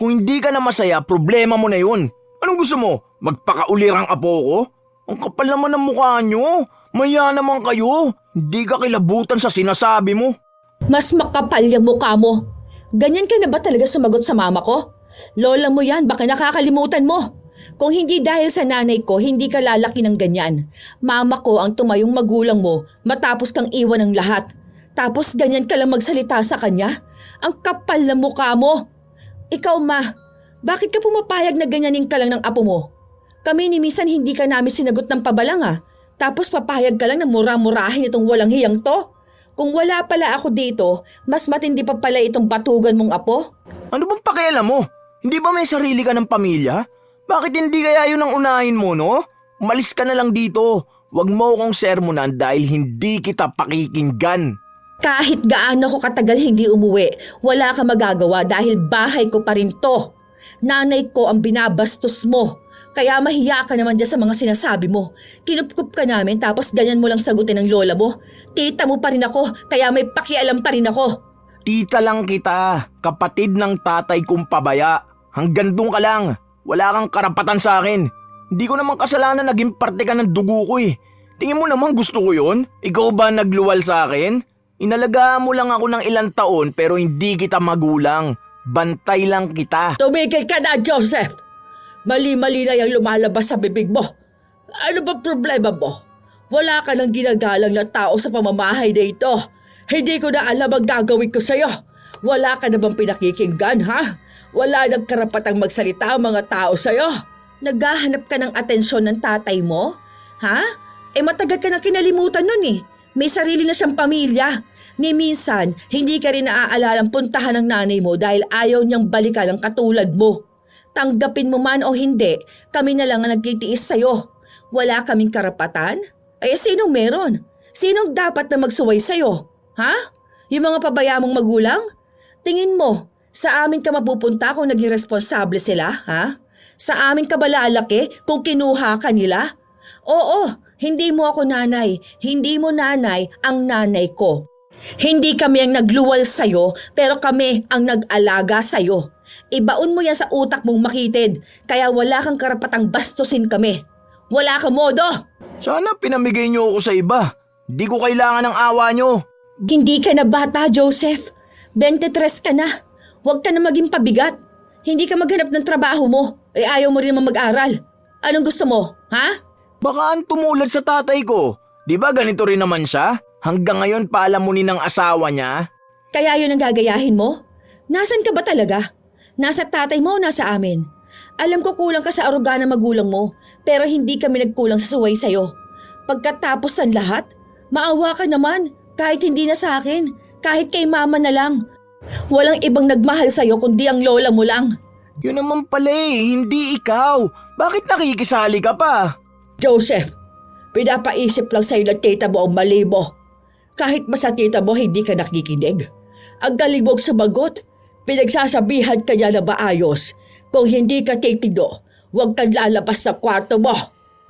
Kung hindi ka na masaya, problema mo na yun. Anong gusto mo? Magpakaulirang apo ko? Ang kapal naman ng mukha nyo. Maya naman kayo. Hindi ka kilabutan sa sinasabi mo. Mas makapal yung mukha mo. Ganyan ka na ba talaga sumagot sa mama ko? Lola mo yan, baka nakakalimutan mo. Kung hindi dahil sa nanay ko, hindi ka lalaki ng ganyan. Mama ko ang tumayong magulang mo matapos kang iwan ng lahat. Tapos ganyan ka lang magsalita sa kanya? Ang kapal ng mukha mo. Ikaw, Ma, bakit ka pumapayag na ganyanin ka lang ng apo mo? Kami ni Misan hindi ka namin sinagot ng pabalang Tapos papayag ka lang na mura-murahin itong walang hiyang to. Kung wala pala ako dito, mas matindi pa pala itong batugan mong apo. Ano bang pakialam mo? Hindi ba may sarili ka ng pamilya? Bakit hindi kaya yun ang unahin mo, no? Umalis ka na lang dito. Huwag mo akong sermonan dahil hindi kita pakikinggan. Kahit gaano ko katagal hindi umuwi, wala ka magagawa dahil bahay ko pa rin to. Nanay ko ang binabastos mo. Kaya mahiya ka naman dyan sa mga sinasabi mo. Kinupkup ka namin tapos ganyan mo lang sagutin ng lola mo. Tita mo pa rin ako, kaya may pakialam pa rin ako. Tita lang kita, kapatid ng tatay kong pabaya. Hanggang doon ka lang. Wala kang karapatan sa akin. Hindi ko naman kasalanan naging parte ka ng dugo ko Tingin mo naman gusto ko yun? Ikaw ba nagluwal sa akin? Inalagaan mo lang ako ng ilang taon pero hindi kita magulang. Bantay lang kita. Tumigil ka na, Joseph! Mali-mali na yung lumalabas sa bibig mo. Ano ba problema mo? Wala ka nang ginagalang na tao sa pamamahay na ito. Hindi ko na alam ang gagawin ko sa'yo. Wala ka na bang pinakikinggan, ha? Wala nang karapatang magsalita ang mga tao sa'yo. Naghahanap ka ng atensyon ng tatay mo? Ha? Matagal ka na kinalimutan nun eh. May sarili na siyang pamilya. Ni minsan, hindi ka rin naaalalang puntahan ng nanay mo dahil ayaw niyang balikan ang katulad mo. Tanggapin mo man o hindi, kami na lang ang nagtitiis sa'yo. Wala kaming karapatan? Sinong meron? Sinong dapat na magsuway sa'yo? Ha? Yung mga pabaya mong magulang? Tingin mo, sa amin ka mapupunta kung naging responsable sila, ha? Sa amin ka ba lalaki kung kinuha ka nila? Oo, hindi mo ako nanay. Hindi mo nanay ang nanay ko. Hindi kami ang nagluwal sa'yo, pero kami ang nag-alaga sa'yo. Ibaon mo yan sa utak mong makitid, kaya wala kang karapatang bastusin kami. Wala kang modo! Sana pinamigay niyo ako sa iba. Hindi ko kailangan ng awa niyo. Hindi ka na bata, Joseph. 23 ka na. Huwag ka na maging pabigat. Hindi ka maghanap ng trabaho mo. Ayaw mo rin naman mag-aral. Anong gusto mo, ha? Baka ang tumulad sa tatay ko. Di ba ganito rin naman siya? Hanggang ngayon paalamunin ng asawa niya. Kaya yun ang gagayahin mo? Nasaan ka ba talaga? Nasa tatay mo o nasa amin? Alam ko kulang ka sa aruga ng magulang mo, pero hindi kami nagkulang sa suway sa'yo. Pagkatapos ng lahat, maawa ka naman, kahit hindi na sa akin, kahit kay mama na lang. Walang ibang nagmahal sa'yo kundi ang lola mo lang. Yun naman pala hindi ikaw. Bakit nakikisali ka pa? Joseph, pinapaisip lang sa'yo ng tita mo ang mali mo. Kahit ba sa tita mo hindi ka nakikinig. Ang galing mong sumagot, pinagsasabihan ka niya na maayos. Kung hindi ka titido, huwag kang lalabas sa kwarto mo.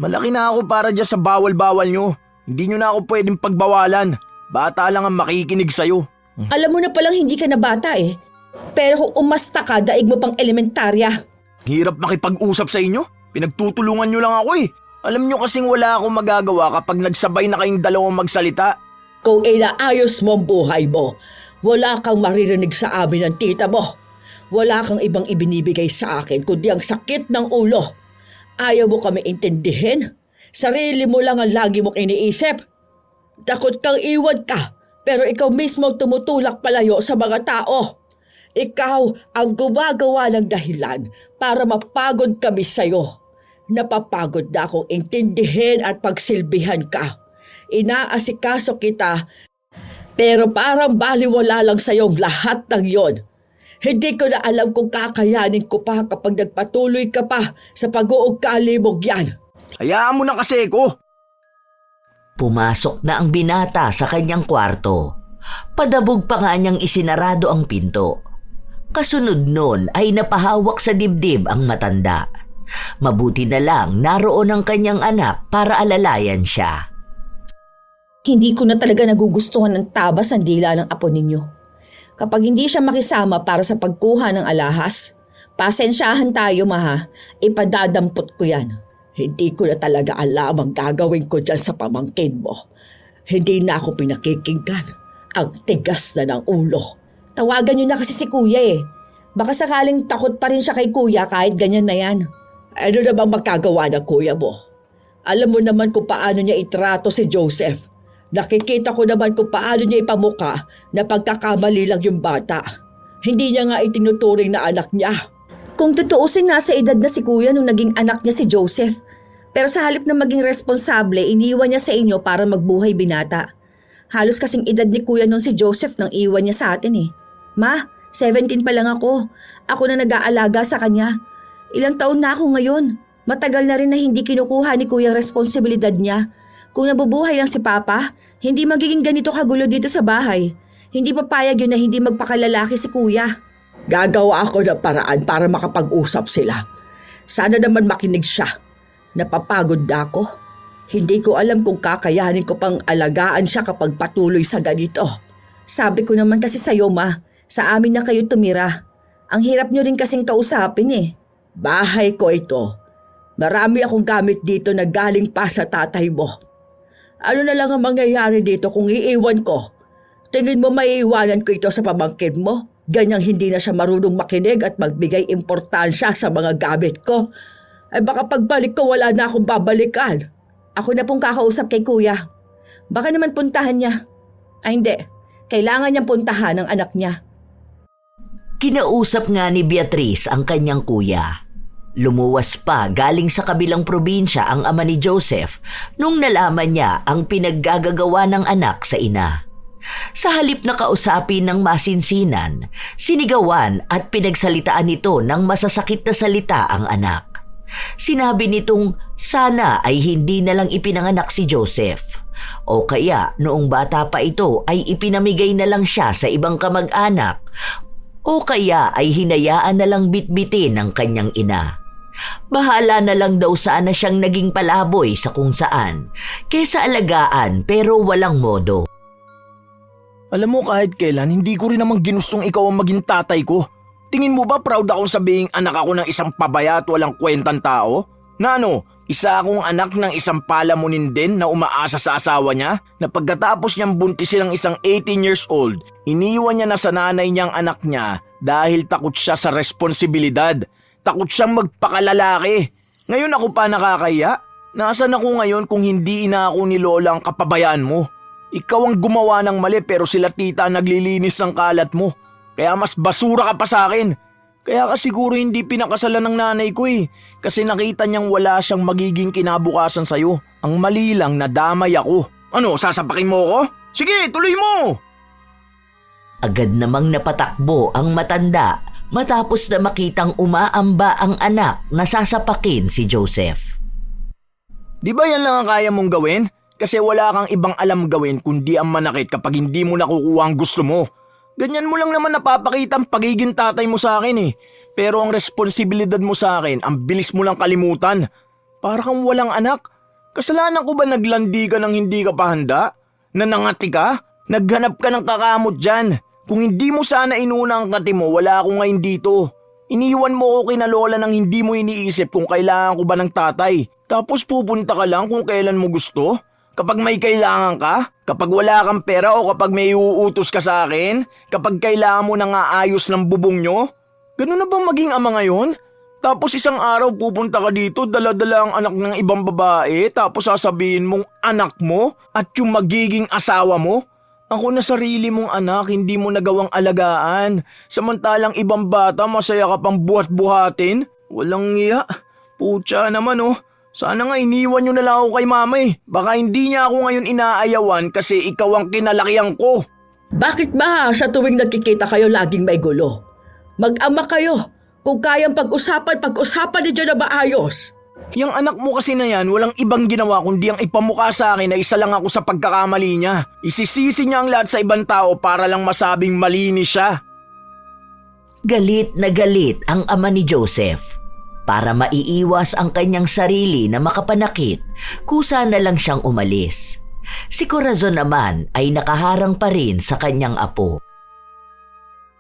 Malaki na ako para dyan sa bawal-bawal nyo. Hindi nyo na ako pwedeng pagbawalan. Bata lang ang makikinig sa'yo. Alam mo na palang hindi ka na bata eh. Pero kung umasta ka, daig mo pang elementarya. Hirap makipag-usap sa inyo. Pinagtutulungan nyo lang ako eh. Alam nyo kasing wala akong magagawa kapag nagsabay na kayong dalawang magsalita. Kung inaayos mo ang buhay mo, wala kang maririnig sa amin ng tita mo. Wala kang ibang ibinibigay sa akin kundi ang sakit ng ulo. Ayaw mo kami intindihin. Sarili mo lang ang lagi mong iniisip. Takot kang iwan ka, pero ikaw mismo tumutulak palayo sa mga tao. Ikaw ang gumagawa ng dahilan para mapagod kami sa'yo. Napapagod na akong intindihin at pagsilbihan ka. Inaasikaso kita, pero parang baliwala lang sa'yong lahat ng yon. Hindi ko na alam kung kakayanin ko pa kapag nagpatuloy ka pa sa pag-uugali mong yan. Hayaan mo na kasi ko. Pumasok na ang binata sa kanyang kwarto. Padabog pa nga niyang isinarado ang pinto. Kasunod nun ay napahawak sa dibdib ang matanda. Mabuti na lang naroon ang kanyang anak para alalayan siya. Hindi ko na talaga nagugustuhan ng tabas ang dila ng apo ninyo. Kapag hindi siya makisama para sa pagkuha ng alahas, pasensyahan tayo maha, ipadadampot ko yan. Hindi ko na talaga alam ang gagawin ko dyan sa pamangkin mo. Hindi na ako pinakikinggan. Ang tigas na ng ulo. Tawagan niyo na kasi si kuya eh. Baka sakaling takot pa rin siya kay kuya kahit ganyan na yan. Ano namang makagawa ng kuya mo? Alam mo naman kung paano niya itrato si Joseph. Nakikita ko naman kung paano niya ipamuka na pagkakamali lang yung bata. Hindi niya nga itinuturing na anak niya. Kung tutuusin nga sa edad na si kuya nung naging anak niya si Joseph. Pero sa halip na maging responsable, iniwan niya sa inyo para magbuhay binata. Halos kasing edad ni kuya nung si Joseph nang iwan niya sa atin eh. Ma, 17 pa lang ako. Ako na nag-aalaga sa kanya. Ilang taon na ako ngayon. Matagal na rin na hindi kinukuha ni kuya ang responsibilidad niya. Kung nabubuhay lang si Papa, hindi magiging ganito kagulo dito sa bahay. Hindi papayag yun na hindi magpakalalaki si kuya. Gagawa ako ng paraan para makapag-usap sila. Sana naman makinig siya. Napapagod na ako. Hindi ko alam kung kakayanin ko pang alagaan siya kapag patuloy sa ganito. Sabi ko naman kasi sa'yo ma, sa amin na kayo tumira. Ang hirap nyo rin kasing kausapin eh. Bahay ko ito. Marami akong gamit dito na galing pa sa tatay mo. Ano na lang ang mangyayari dito kung iiwan ko? Tingin mo maiiwanan ko ito sa pamangkin mo? Ganyang hindi na siya marunong makinig at magbigay importansya sa mga gamit ko. Ay baka pagbalik ko wala na akong babalikan. Ako na pong kakausap kay kuya. Baka naman puntahan niya. Ay hindi, kailangan niyang puntahan ang anak niya. Kinausap nga ni Beatrice ang kanyang kuya. Lumuwas pa galing sa kabilang probinsya ang ama ni Joseph nung nalaman niya ang pinaggagagawa ng anak sa ina. Sa halip na kausapin ng masinsinan, sinigawan at pinagsalitaan nito ng masasakit na salita ang anak. Sinabi nitong sana ay hindi na lang ipinanganak si Joseph. O kaya noong bata pa ito ay ipinamigay na lang siya sa ibang kamag-anak. O kaya ay hinayaan na lang bitbitin ng kanyang ina. Bahala na lang daw sana siyang naging palaboy sa kung saan, kesa alagaan pero walang modo. Alam mo kahit kailan, hindi ko rin namang ginustong ikaw ang maging tatay ko. Tingin mo ba proud akong sabihing anak ako ng isang pabaya at walang kwentang tao? Na ano, isa akong anak ng isang palamunin din na umaasa sa asawa niya na pagkatapos niyang buntisin ang isang 18 years old, iniwan niya na sa nanay niyang anak niya dahil takot siya sa responsibilidad. Takot siyang magpakalalaki. Ngayon ako pa nakakaya? Nasaan ako ngayon kung hindi ina ako ni Lola ang kapabayaan mo? Ikaw ang gumawa ng mali pero sila tita naglilinis ng kalat mo. Kaya mas basura ka pa sa akin. Kaya ka siguro hindi pinakasalan ng nanay ko eh. Kasi nakita niyang wala siyang magiging kinabukasan sa'yo. Ang mali lang nadamay ako. Ano, sasapakin mo ko? Sige, tuloy mo! Agad namang napatakbo ang matanda matapos na makitang umaamba ang anak na sasapakin si Joseph. Di ba yan lang ang kaya mong gawin? Kasi wala kang ibang alam gawin kundi ang manakit kapag hindi mo nakukuha ang gusto mo. Ganyan mo lang naman napapakita ang pagiging tatay mo sa akin eh. Pero ang responsibilidad mo sa akin, ang bilis mo lang kalimutan. Para kang walang anak. Kasalanan ko ba naglandi ka nang hindi ka pa handa? Nanangati ka? Naghanap ka ng kakamot dyan. Kung hindi mo sana inuna ang kati mo, wala ako ngayon dito. Iniwan mo ko kina Lola nang hindi mo iniisip kung kailangan ko ba ng tatay. Tapos pupunta ka lang kung kailan mo gusto? Kapag may kailangan ka? Kapag wala kang pera o kapag may uutos ka sa akin? Kapag kailangan mo nang aayos ng bubong nyo? Ganun na bang maging ama ngayon? Tapos isang araw pupunta ka dito, dala-dala ang anak ng ibang babae, tapos sasabihin mong anak mo at yung magiging asawa mo? Ako na sarili mong anak, hindi mo nagawang alagaan. Samantalang ibang bata, masaya ka pang buhat-buhatin? Walang iya. Putya naman oh. Sana nga iniwan nyo na lang ako kay mama eh. Baka hindi niya ako ngayon inaayawan kasi ikaw ang kinalakihan ko. Bakit ba sa tuwing nagkikita kayo laging may gulo? Mag-ama kayo. Kung kayang pag-usapan niyo na maayos. Yung anak mo kasi na yan, walang ibang ginawa kundi ang ipamukha sa akin na isa lang ako sa pagkakamali niya. Isisisi niya ang lahat sa ibang tao para lang masabing malinis siya. Galit na galit ang ama ni Joseph. Para maiiwas ang kanyang sarili na makapanakit, kusa na lang siyang umalis. Si Corazon naman ay nakaharang pa rin sa kanyang apo.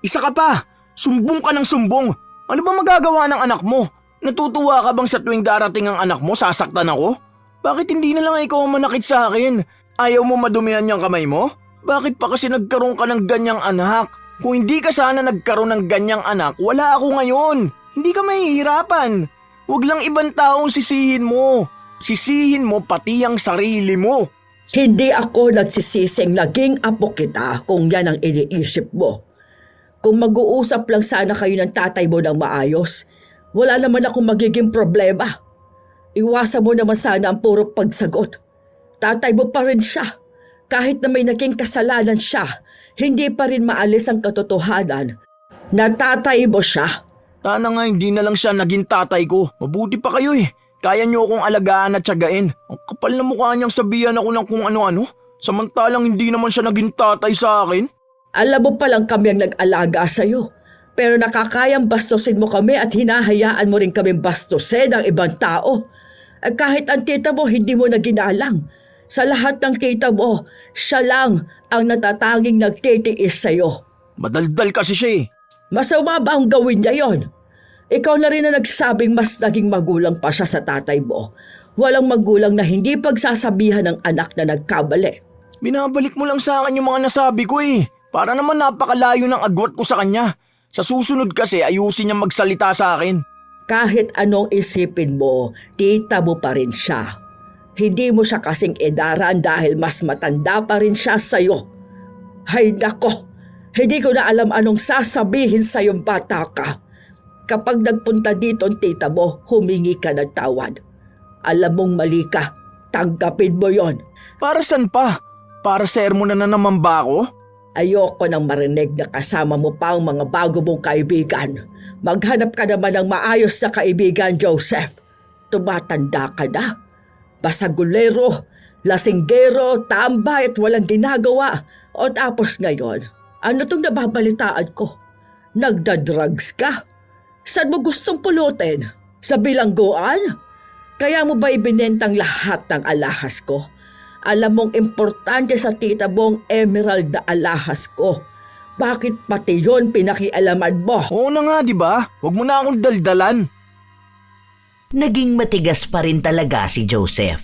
Isa ka pa! Sumbong ka ng sumbong! Ano ba magagawa ng anak mo? Natutuwa ka bang sa tuwing darating ang anak mo, sasaktan ako? Bakit hindi na lang ikaw ang manakit sa akin? Ayaw mo madumihan niyang kamay mo? Bakit pa kasi nagkaroon ka ng ganyang anak? Kung hindi ka sana nagkaroon ng ganyang anak, wala ako ngayon. Hindi ka mahihirapan. Huwag lang ibang taong sisihin mo. Sisihin mo pati ang sarili mo. Hindi ako nagsisising naging apo kita kung yan ang iniisip mo. Kung mag-uusap lang sana kayo ng tatay mo ng maayos, wala naman akong magiging problema. Iwasan mo naman sana ang puro pagsagot. Tatay mo pa rin siya. Kahit na may naging kasalanan siya, hindi pa rin maalis ang katotohanan na tatay mo siya. Sana nga hindi na lang siya naging tatay ko. Mabuti pa kayo eh. Kaya niyo akong alagaan at tiyagain. Ang kapal na mukha niyang sabihan ako ng kung ano-ano. Samantalang hindi naman siya naging tatay sa akin. Alam mo palang kami ang nag-alaga sa'yo. Pero nakakayang bastusin mo kami at hinahayaan mo rin kami bastusin ng ibang tao. At kahit ang tita mo hindi mo na ginalang. Sa lahat ng tita mo, siya lang ang natatanging nagtitiis sa'yo. Madaldal kasi siya eh. Masama ba ang gawin niya yon? Ikaw na rin na nagsabing mas naging magulang pa siya sa tatay mo. Walang magulang na hindi pagsasabihan ng anak na nagkamali. Binabalik mo lang sa akin yung mga nasabi ko eh. Para naman napakalayo ng agwat ko sa kanya. Sa susunod kasi ayusin niya magsalita sa akin. Kahit anong isipin mo, tita mo pa rin siya. Hindi mo siya kasing edaran dahil mas matanda pa rin siya sa'yo. Hay nako, hindi ko na alam anong sasabihin sa'yong bata ka. Kapag nagpunta dito ang tita mo, humingi ka ng tawad. Alam mong mali ka, tanggapin mo yon. Para saan pa? Para sermon na naman ba ako? Ayoko nang marinig na kasama mo pa ang mga bago mong kaibigan. Maghanap ka naman ng maayos na kaibigan, Joseph. Tumatanda ka na. Basagulero, lasinggero, tambay at walang ginagawa. O tapos ngayon, ano tong nababalitaan ko? Nagda-drugs ka? Saan mo gustong pulutin? Sa bilangguan? Kaya mo ba ibinentang lahat ng alahas ko? Alam mong importante sa tita mong emerald na alahas ko. Bakit pati yon pinakialaman mo? Oo na nga, di ba? Huwag mo na akong daldalan. Naging matigas pa rin talaga si Joseph.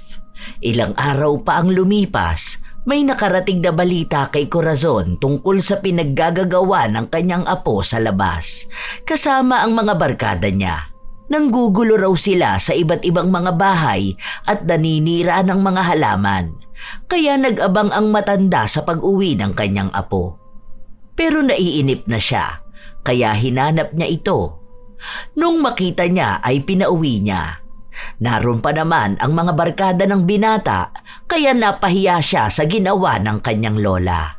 Ilang araw pa ang lumipas, may nakarating na balita kay Corazon tungkol sa pinaggagagawa ng kanyang apo sa labas, kasama ang mga barkada niya. Nanggugulo raw sila sa iba't ibang mga bahay at naninira ng mga halaman, kaya nag-abang ang matanda sa pag-uwi ng kanyang apo. Pero naiinip na siya, kaya hinanap niya ito. Nung makita niya ay pinauwi niya. Naroon pa naman ang mga barkada ng binata, kaya napahiya siya sa ginawa ng kanyang lola.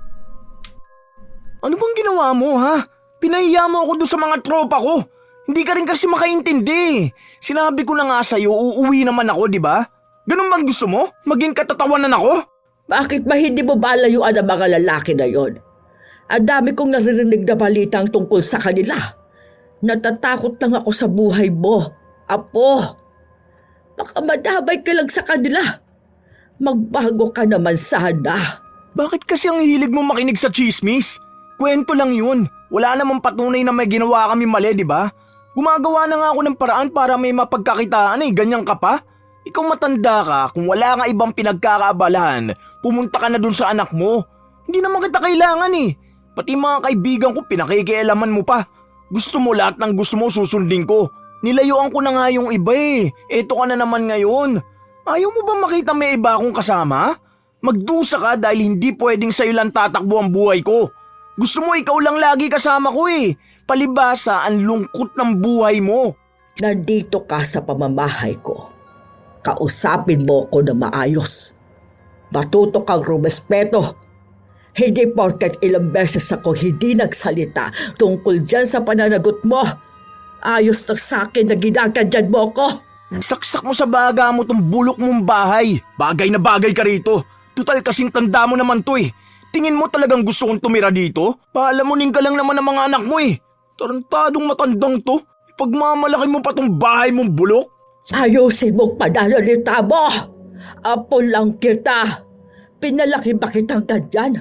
Ano bang ginawa mo ha? Pinahiya mo ako doon sa mga tropa ko. Hindi ka rin kasi makaintindi. Sinabi ko na nga sa'yo, uuwi naman ako, di ba? Ganun bang gusto mo? Maging katatawanan ako? Bakit ba hindi mo balayuan ang mga lalaki na yon? Ang dami kong naririnig na balitang tungkol sa kanila. Natatakot lang ako sa buhay mo, apo. Baka madamay ka lang sa kanila. Magbago ka naman sana. Bakit kasi ang hilig mo makinig sa chismis? Kwento lang yun. Wala namang patunay na may ginawa kami mali, di ba? Gumagawa na nga ako ng paraan para may mapagkakitaan eh. Ganyan ka pa? Ikaw matanda ka, kung wala nga ibang pinagkakaabalahan, pumunta ka na dun sa anak mo. Hindi naman kita kailangan eh. Pati mga kaibigan ko pinakikialaman mo pa. Gusto mo lahat ng gusto mo susundin ko. Nilayuan ko na nga yung iba eh. Eto ka na naman ngayon. Ayaw mo ba makita may iba akong kasama? Magdusa ka dahil hindi pwedeng sa'yo lang tatakbo ang buhay ko. Gusto mo ikaw lang lagi kasama ko eh. Palibasa ang lungkot ng buhay mo. Nandito ka sa pamamahay ko. Kausapin mo ko na maayos. Matuto kang rumespeto. Hindi porket ilang beses ako hindi nagsalita tungkol dyan sa pananagot mo. Ayos na sa'kin na ginaganyan mo ko. Saksak mo sa baga mo tong bulok mong bahay. Bagay na bagay ka rito. Tutal kasing tanda mo naman to eh. Tingin mo talagang gusto kong tumira dito? Paalamunin ka lang naman ng mga anak mo eh. Tarantadong matandang to. Ipagmamalaki mo pa tong bahay mong bulok. Ayusin mong pananalita mo. Apo lang kita. Pinalaki ba kitang ganyan?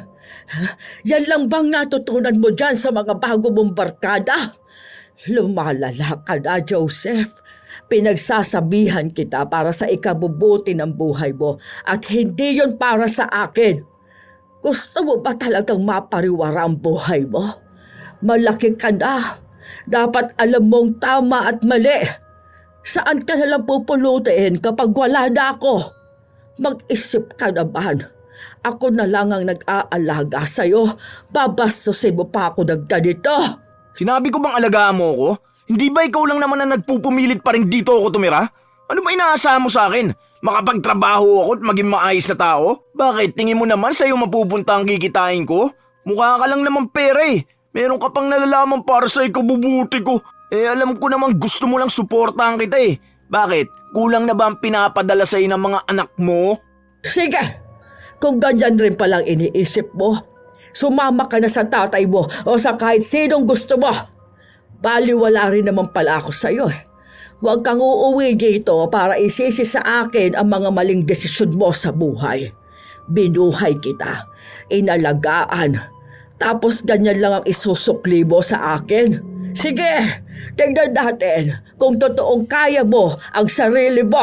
Yan lang bang natutunan mo dyan sa mga bago mong barkada? Lumalala ka na, Joseph. Pinagsasabihan kita para sa ikabubuti ng buhay mo at hindi yon para sa akin. Gusto mo ba talagang mapariwara ang buhay mo? Malaki ka na. Dapat alam mong tama at mali. Saan ka nalang pupulutin kapag wala na ako? Mag-isip ka naman. Ako na lang ang nag-aalaga sa'yo. Babastusin mo pa ako ng ganito. Sinabi ko bang alagaan mo ako? Hindi ba ikaw lang naman na nagpupumilit pa rin dito ako tumira? Ano ba inaasahan mo sa akin? Makapagtrabaho ako at maging maayos na tao? Bakit? Tingin mo naman sa'yo mapupunta ang kikitain ko? Mukha ka lang naman pera eh. Meron ka pang nalalaman para sa ikabubuti ko. Eh alam ko naman gusto mo lang suportahan kita eh. Bakit? Kulang na ba ang pinapadala sa'yo ng mga anak mo? Sige, kung ganyan rin palang iniisip mo, sumama ka na sa tatay mo o sa kahit sinong gusto mo. Baliwala rin naman pala ako sa'yo eh. Huwag kang uuwi dito para isisi sa akin ang mga maling desisyon mo sa buhay. Binuhay kita, inalagaan, tapos ganyan lang ang isusukli mo sa akin. Sige, tignan natin kung totoong kaya mo ang sarili mo.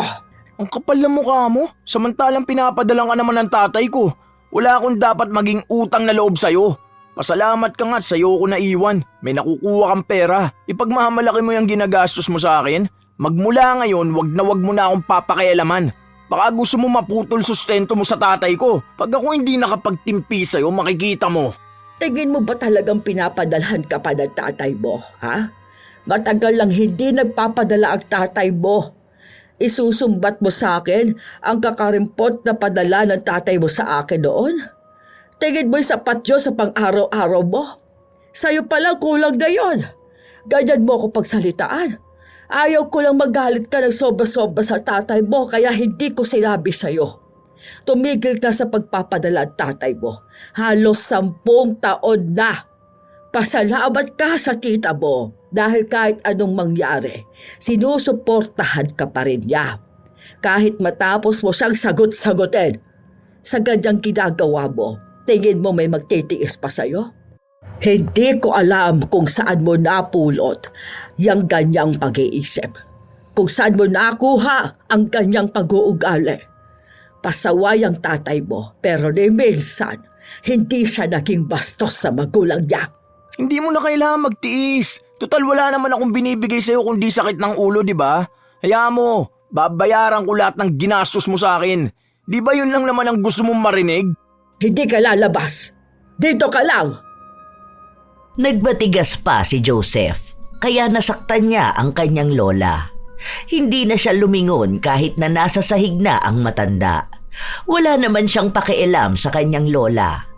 Ang kapal na mukha mo, samantalang pinapadalang ka naman ng tatay ko. Wala akong dapat maging utang na loob sa'yo. Pasalamat ka nga at sa'yo ko naiwan. May nakukuha kang pera. Ipagmamalaki mo yung ginagastos mo sa akin. Magmula ngayon, wag mo na akong papakialaman. Baka gusto mo maputol sustento mo sa tatay ko. Pag ako hindi nakapagtimpi sa'yo, makikita mo. Tingin mo ba talagang pinapadalhan ka pa ng tatay mo, ha? Matagal lang hindi nagpapadala ang tatay mo. Isusumbat mo sa akin ang kakarimpot na padala ng tatay mo sa akin noon? Tingin mo'y sapat yun sa pang-araw-araw mo? Sa'yo palang kulang na yun. Ganyan mo ako pagsalitaan. Ayaw ko lang magalit ka ng sobra-sobra sa tatay mo kaya hindi ko sinabi sa'yo. Tumigil ka sa pagpapadala ang tatay mo. Halos 10 taon na. Pasalamat ka sa tita mo dahil kahit anong mangyari, sinusuportahan ka pa rin niya. Kahit matapos mo siyang sagot-sagutin, sa ganyang ginagawa mo, tingin mo may magtitiis pa sa'yo? Hindi ko alam kung saan mo napulot yung ganyang pag-iisip. Kung saan mo nakuha ang ganyang pag-uugali. Pasaway ang tatay mo pero ni minsan, hindi siya naging bastos sa magulang niya. Hindi mo na kailangan magtiis. Total wala naman akong binibigay sa'yo kundi sakit ng ulo, di ba? Hayaan mo, babayaran ko lahat ng ginastos mo sa akin. Di ba yun lang naman ang gusto mong marinig? Hindi ka lalabas. Dito ka lang. Nagbatigas pa si Joseph, kaya nasaktan niya ang kanyang lola. Hindi na siya lumingon kahit na nasa sahig na ang matanda. Wala naman siyang pakialam sa kanyang lola.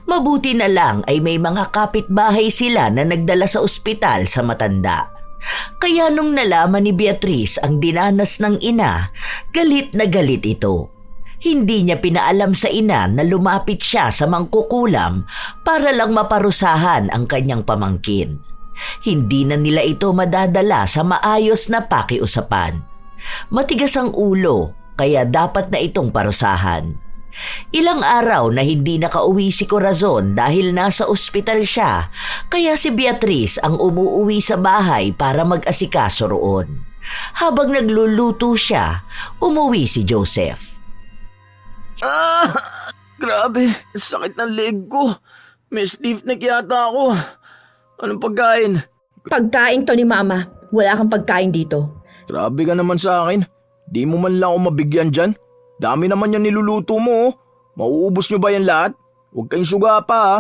Mabuti na lang ay may mga kapitbahay sila na nagdala sa ospital sa matanda. Kaya nung nalaman ni Beatrice ang dinanas ng ina, galit na galit ito. Hindi niya pinaalam sa ina na lumapit siya sa mangkukulam para lang maparusahan ang kanyang pamangkin. Hindi na nila ito madadala sa maayos na pakiusapan. Matigas ang ulo kaya dapat na itong parusahan. Ilang araw na hindi nakauwi si Corazon dahil nasa ospital siya, kaya si Beatrice ang umuuwi sa bahay para mag-asikaso roon. Habang nagluluto siya, umuwi si Joseph. Grabe, sakit ng leg ko. May stiff neck yata ako. Anong pagkain? Pagkain to ni Mama. Wala kang pagkain dito. Grabe ka naman sa akin. Di mo man lang ako mabigyan dyan. Dami naman yan niluluto mo. Mauubos nyo ba yan lahat? Huwag kayong suga pa ha.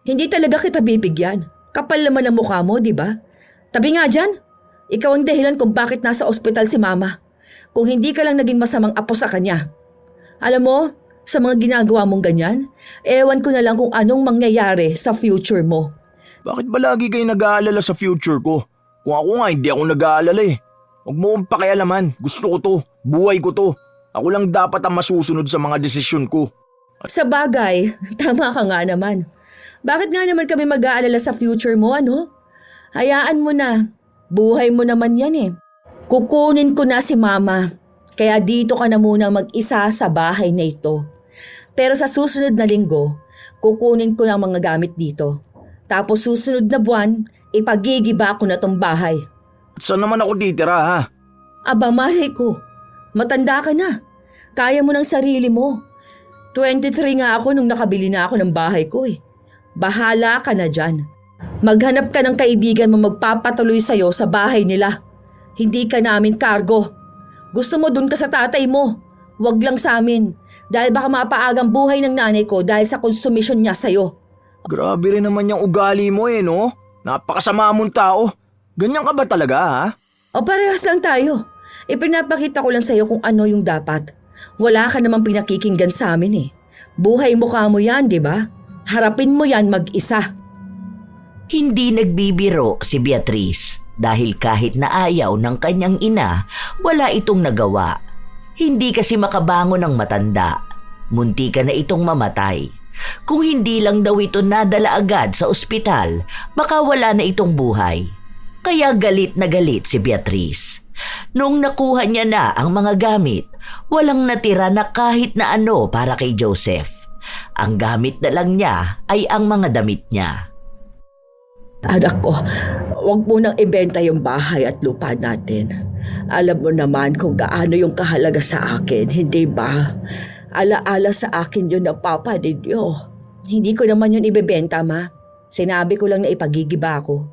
Hindi talaga kita bibigyan. Kapal naman ang mukha mo, di ba? Tabi nga dyan. Ikaw ang dahilan kung bakit nasa ospital si Mama. Kung hindi ka lang naging masamang apo sa kanya. Alam mo, sa mga ginagawa mong ganyan, ewan ko na lang kung anong mangyayari sa future mo. Bakit ba lagi kayo nag-aalala sa future ko? Kung ako nga, hindi ako nag-aalala eh. Huwag mo akong pakialaman. Gusto ko to. Buhay ko to. Ako lang dapat ang masusunod sa mga desisyon ko. Sa bagay, tama ka nga naman. Bakit nga naman kami mag-aalala sa future mo, ano? Hayaan mo na. Buhay mo naman yan eh. Kukunin ko na si Mama. Kaya dito ka na muna mag-isa sa bahay na ito. Pero sa susunod na linggo, kukunin ko ng mga gamit dito. Tapos susunod na buwan, ipagigiba ko na tong bahay. Saan naman ako titira ha? Aba, malay ko. Matanda ka na. Kaya mo ng sarili mo. 23 nga ako nung nakabili na ako ng bahay ko eh. Bahala ka na dyan. Maghanap ka ng kaibigan mo magpapatuloy sa'yo sa bahay nila. Hindi ka namin kargo. Gusto mo dun ka sa tatay mo. Wag lang sa amin. Dahil baka mapaagang buhay ng nanay ko dahil sa konsumisyon niya sa'yo. Grabe rin naman yung ugali mo eh no? Napakasama mong tao. Ganyan ka ba talaga ha? O parehas lang tayo. Ipinapakita ko lang sa'yo kung ano yung dapat. Wala ka namang pinakikinggan sa amin eh. Buhay mukha mo yan, di ba? Harapin mo yan mag-isa. Hindi nagbibiro si Beatrice dahil kahit na ayaw ng kanyang ina, wala itong nagawa. Hindi kasi makabangon ang matanda. Munti ka na itong mamatay. Kung hindi lang daw ito nadala agad sa ospital, baka wala na itong buhay. Kaya galit na galit si Beatrice. Noong nakuha niya na ang mga gamit, walang natira na kahit na ano para kay Joseph. Ang gamit na lang niya ay ang mga damit niya. Anak ko, huwag mo nang ibenta yung bahay at lupa natin. Alam mo naman kung gaano yung kahalaga sa akin, hindi ba? Alaala sa akin yun ng papa ninyo. Hindi ko naman yun ibebenta, ma. Sinabi ko lang na ipagigiba ko.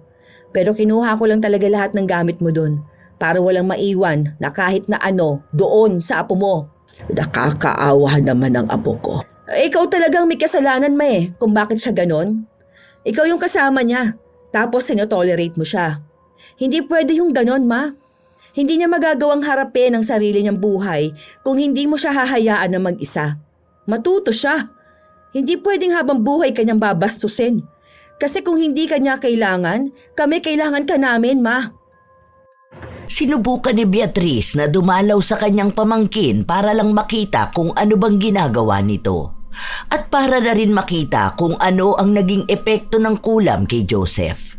Pero kinuha ko lang talaga lahat ng gamit mo doon para walang maiwan na kahit na ano doon sa apo mo. Nakakaawa naman ang apo ko. Ikaw talagang may kasalanan, ma kung bakit siya ganon. Ikaw yung kasama niya, tapos sinotolerate mo siya. Hindi pwede yung ganon, ma. Hindi niya magagawang harapin ang sarili niyang buhay kung hindi mo siya hahayaan na mag-isa. Matuto siya. Hindi pwedeng habang buhay kanyang babastusin. Kasi kung hindi kanya kailangan, kami kailangan ka namin, ma. Sinubukan ni Beatrice na dumalaw sa kanyang pamangkin para lang makita kung ano bang ginagawa nito. At para na rin makita kung ano ang naging epekto ng kulam kay Joseph.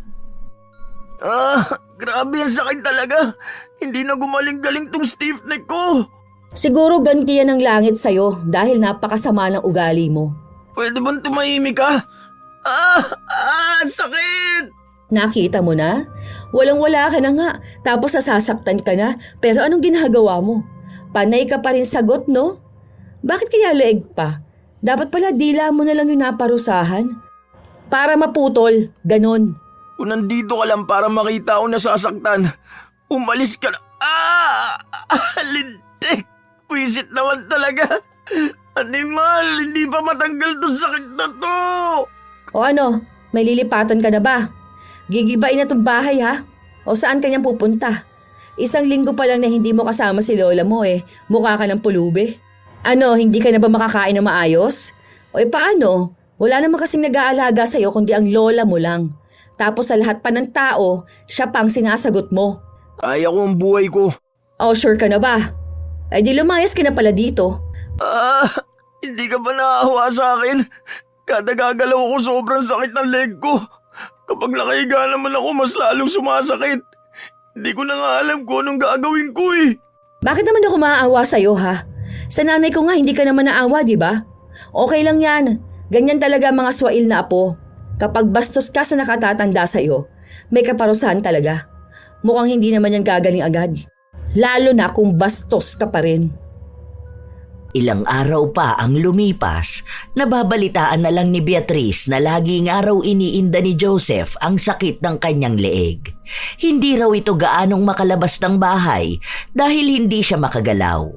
Grabe ang sakit talaga. Hindi na gumaling-galing tong stiff neck ko. Siguro ganti yan ng langit sa'yo dahil napakasama ng ugali mo. Pwede bang tumahimik ka? Sakit! Nakita mo na? Walang-wala ka na nga, tapos nasasaktan ka na, pero anong ginagawa mo? Panay ka pa rin sagot, no? Bakit kaya leeg pa? Dapat pala dila mo na lang yung naparusahan. Para maputol, ganon. Kung nandito ka lang para makita ako nasasaktan, umalis ka na. Lintik! Wisit naman talaga. Animal, hindi pa matanggal tong sakit na to. O ano, may lilipatan ka na ba? Gigibain na tong bahay ha? O saan kanyang pupunta? 1 linggo pa lang na hindi mo kasama si lola mo mukha ka ng pulubi. Ano, hindi ka na ba makakain na maayos? O paano? Wala naman kasing nag-aalaga sa'yo kundi ang lola mo lang. Tapos sa lahat pa ng tao, siya pang sinasagot mo. Kaya ko ang buhay ko. O sure ka na ba? Ay di lumayas ka na pala dito. Hindi ka ba naawa sa akin? Kada gagalaw ko sobrang sakit ng leg ko. Kapag nakahiga naman ako, mas lalong sumasakit. Hindi ko na nga alam kung anong gagawin ko Bakit naman ako maaawa sa'yo ha? Sa nanay ko nga hindi ka naman naawa, di ba? Okay lang yan. Ganyan talaga mga swail na apo. Kapag bastos ka sa nakatatanda sa'yo, may kaparusahan talaga. Mukhang hindi naman yan gagaling agad. Lalo na kung bastos ka pa rin. Ilang araw pa ang lumipas, nababalitaan na lang ni Beatrice na laging araw iniinda ni Joseph ang sakit ng kanyang leeg. Hindi raw ito gaanong makalabas ng bahay dahil hindi siya makagalaw.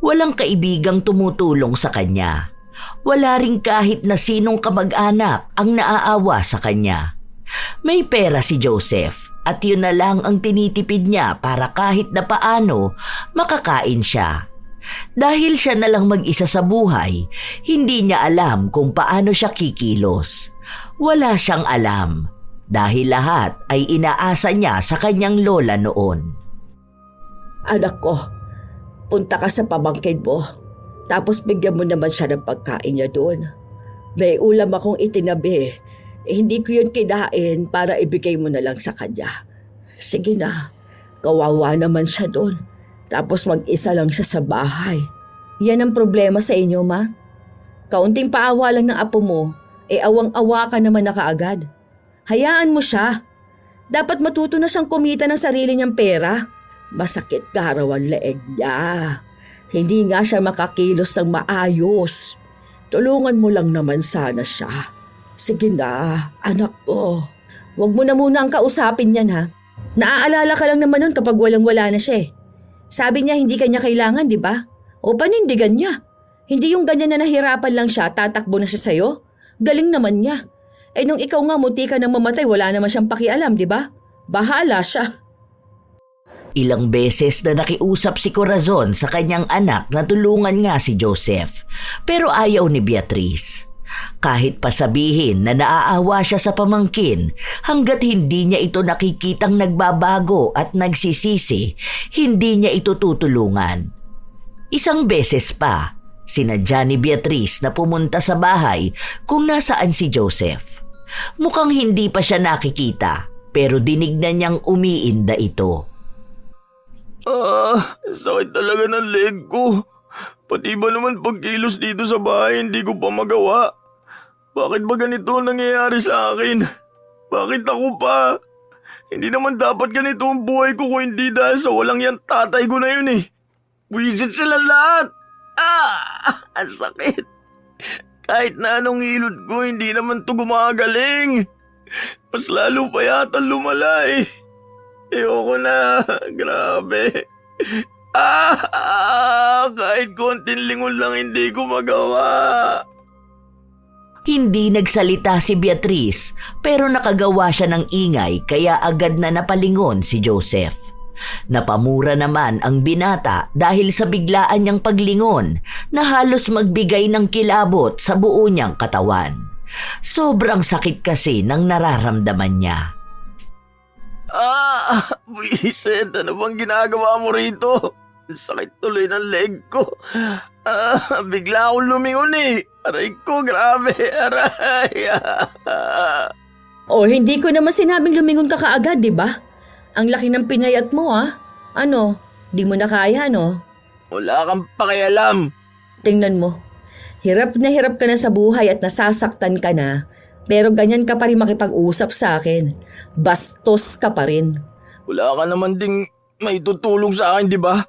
Walang kaibigang tumutulong sa kanya. Wala ring kahit na sinong kamag-anak ang naaawa sa kanya. May pera si Joseph at yun na lang ang tinitipid niya para kahit na paano makakain siya. Dahil siya na lang mag-isa sa buhay, hindi niya alam kung paano siya kikilos. Wala siyang alam dahil lahat ay inaasa niya sa kanyang lola noon. Anak ko, punta ka sa pamangkin mo. Tapos bigyan mo naman siya ng pagkain niya doon. May ulam akong itinabi. Hindi ko yun kinain para ibigay mo na lang sa kanya. Sige na, kawawa naman siya doon. Tapos mag-isa lang siya sa bahay. Yan ang problema sa inyo, ma. Kaunting paawa lang ng apo mo, awang-awa ka naman na kaagad. Hayaan mo siya. Dapat matuto na siyang kumita ng sarili niyang pera. Masakit ka raw ang leeg niya. Hindi nga siya makakilos ng maayos. Tulungan mo lang naman sana siya. Sige na, anak ko. Huwag mo na muna ang kausapin yan ha. Naaalala ka lang naman nun kapag walang-wala na siya Sabi niya hindi kanya kailangan, di ba? O panindigan niya. Hindi yung ganyan na nahirapan lang siya, tatakbo na siya sa'yo. Galing naman niya. Nung ikaw nga munti ka nang mamatay, wala naman siyang pakialam, di ba? Bahala siya. Ilang beses na nakiusap si Corazon sa kanyang anak na tulungan nga si Joseph, pero ayaw ni Beatrice. Kahit pa sabihin na naaawa siya sa pamangkin, hanggat hindi niya ito nakikitang nagbabago at nagsisisi, hindi niya ito tutulungan. Isang beses pa, sinadya ni Beatrice na pumunta sa bahay kung nasaan si Joseph. Mukhang hindi pa siya nakikita, pero dinig na niyang umiinda ito. Sakit talaga ng leg ko. Pati ba naman pagkilos dito sa bahay hindi ko pa magawa? Bakit ba ganito ang nangyayari sa akin? Bakit ako pa? Hindi naman dapat ganito ang buhay ko kung hindi dahil sa walang yan tatay ko na yun Buwisit sila lahat. Ang sakit. Kahit na anong hilod ko, hindi naman to gumagaling. Mas lalo pa yata lumala eh. Ayoko na. Grabe. Kahit konting lingon lang hindi ko magawa. Hindi nagsalita si Beatrice pero nakagawa siya ng ingay kaya agad na napalingon si Joseph. Napamura naman ang binata dahil sa biglaan niyang paglingon na halos magbigay ng kilabot sa buo niyang katawan. Sobrang sakit kasi ng nararamdaman niya. Buisit, ano bang ginagawa mo rito? Sakit tuloy ng leg ko. Bigla akong lumingon eh. Aray ko, grabe. Aray. Hindi ko naman sinabing lumingon ka kaagad, di ba? Ang laki ng pinayat mo, ah. Ano, di mo na kaya, no? Wala kang pakialam. Tingnan mo, hirap ka na sa buhay at nasasaktan ka na, pero ganyan ka pa rin makipag-usap sa akin. Bastos ka pa rin. Wala ka naman ding may tutulong sa akin, di ba?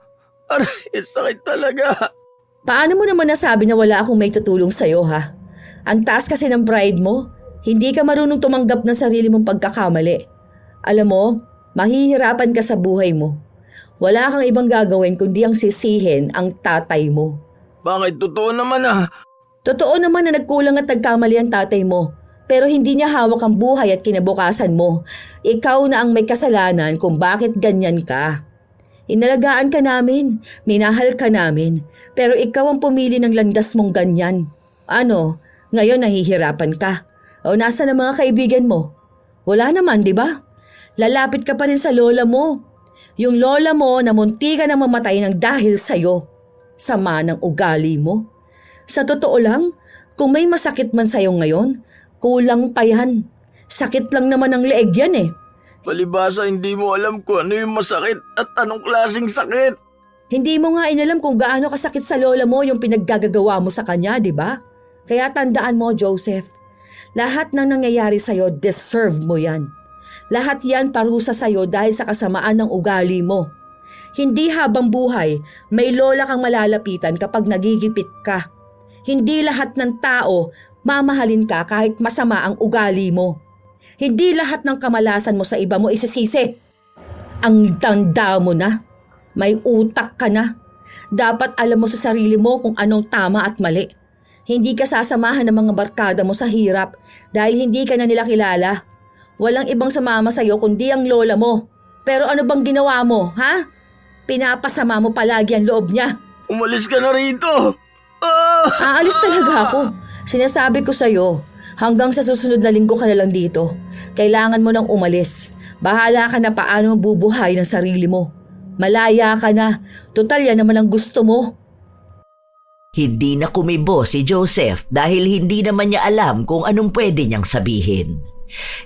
Aray, sakit talaga. Paano mo naman nasabi na wala akong may tutulong sa'yo, ha? Ang taas kasi ng pride mo. Hindi ka marunong tumanggap ng sarili mong pagkakamali. Alam mo, mahihirapan ka sa buhay mo. Wala kang ibang gagawin kundi ang sisihin ang tatay mo. Bakit? Totoo naman ah. Totoo naman na nagkulang at nagkamali ang tatay mo. Pero hindi niya hawak ang buhay at kinabukasan mo. Ikaw na ang may kasalanan kung bakit ganyan ka. Inalagaan ka namin, minahal ka namin, pero ikaw ang pumili ng landas mong ganyan. Ano, ngayon nahihirapan ka. O nasa na mga kaibigan mo? Wala naman, di ba? Lalapit ka pa rin sa lola mo. Yung lola mo na munti ka na mamatay ng dahil sa'yo. Sama ng ugali mo. Sa totoo lang, kung may masakit man sa'yo ngayon, kulang pa yan. Sakit lang naman ang leeg yan eh. Palibasa hindi mo alam kung ano yung masakit at anong klaseng sakit. Hindi mo nga inalam kung gaano kasakit sa lola mo yung pinaggagawa mo sa kanya, di ba? Kaya tandaan mo, Joseph, lahat ng nangyayari sa'yo, deserve mo yan. Lahat yan parusa sa'yo dahil sa kasamaan ng ugali mo. Hindi habang buhay, may lola kang malalapitan kapag nagigipit ka. Hindi lahat ng tao mamahalin ka kahit masama ang ugali mo. Hindi lahat ng kamalasan mo sa iba mo isisisi. Ang tanda mo na. May utak ka na. Dapat alam mo sa sarili mo kung anong tama at mali. Hindi ka sasamahan ng mga barkada mo sa hirap dahil hindi ka na nila kilala. Walang ibang sumama sa'yo kundi ang lola mo. Pero ano bang ginawa mo, ha? Pinapasama mo palagi ang loob niya. Umalis ka na rito. Aalis talaga ako. Sinasabi ko sa'yo, hanggang sa susunod na linggo ka na lang dito. Kailangan mo nang umalis. Bahala ka na paano bubuhay ng sarili mo. Malaya ka na. Total yan naman ang gusto mo. Hindi na kumibo si Joseph dahil hindi naman niya alam kung anong pwede niyang sabihin.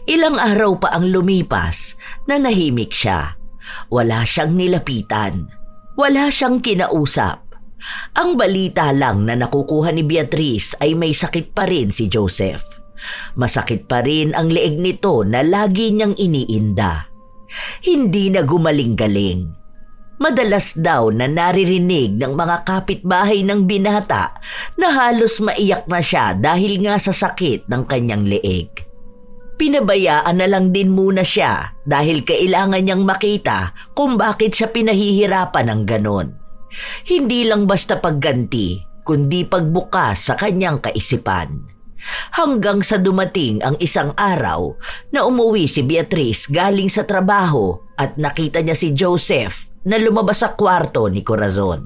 Ilang araw pa ang lumipas na nahimik siya. Wala siyang nilapitan. Wala siyang kinausap. Ang balita lang na nakukuha ni Beatrice ay may sakit pa rin si Joseph. Masakit pa rin ang leeg nito na lagi niyang iniinda. Hindi na gumaling-galing. Madalas daw na naririnig ng mga kapitbahay ng binata na halos maiyak na siya dahil nga sa sakit ng kanyang leeg. Pinabayaan na lang din muna siya dahil kailangan niyang makita kung bakit siya pinahihirapan ng ganon. Hindi lang basta pagganti, kundi pagbukas sa kanyang kaisipan. Hanggang sa dumating ang isang araw na umuwi si Beatrice galing sa trabaho at nakita niya si Joseph na lumabas sa kwarto ni Corazon.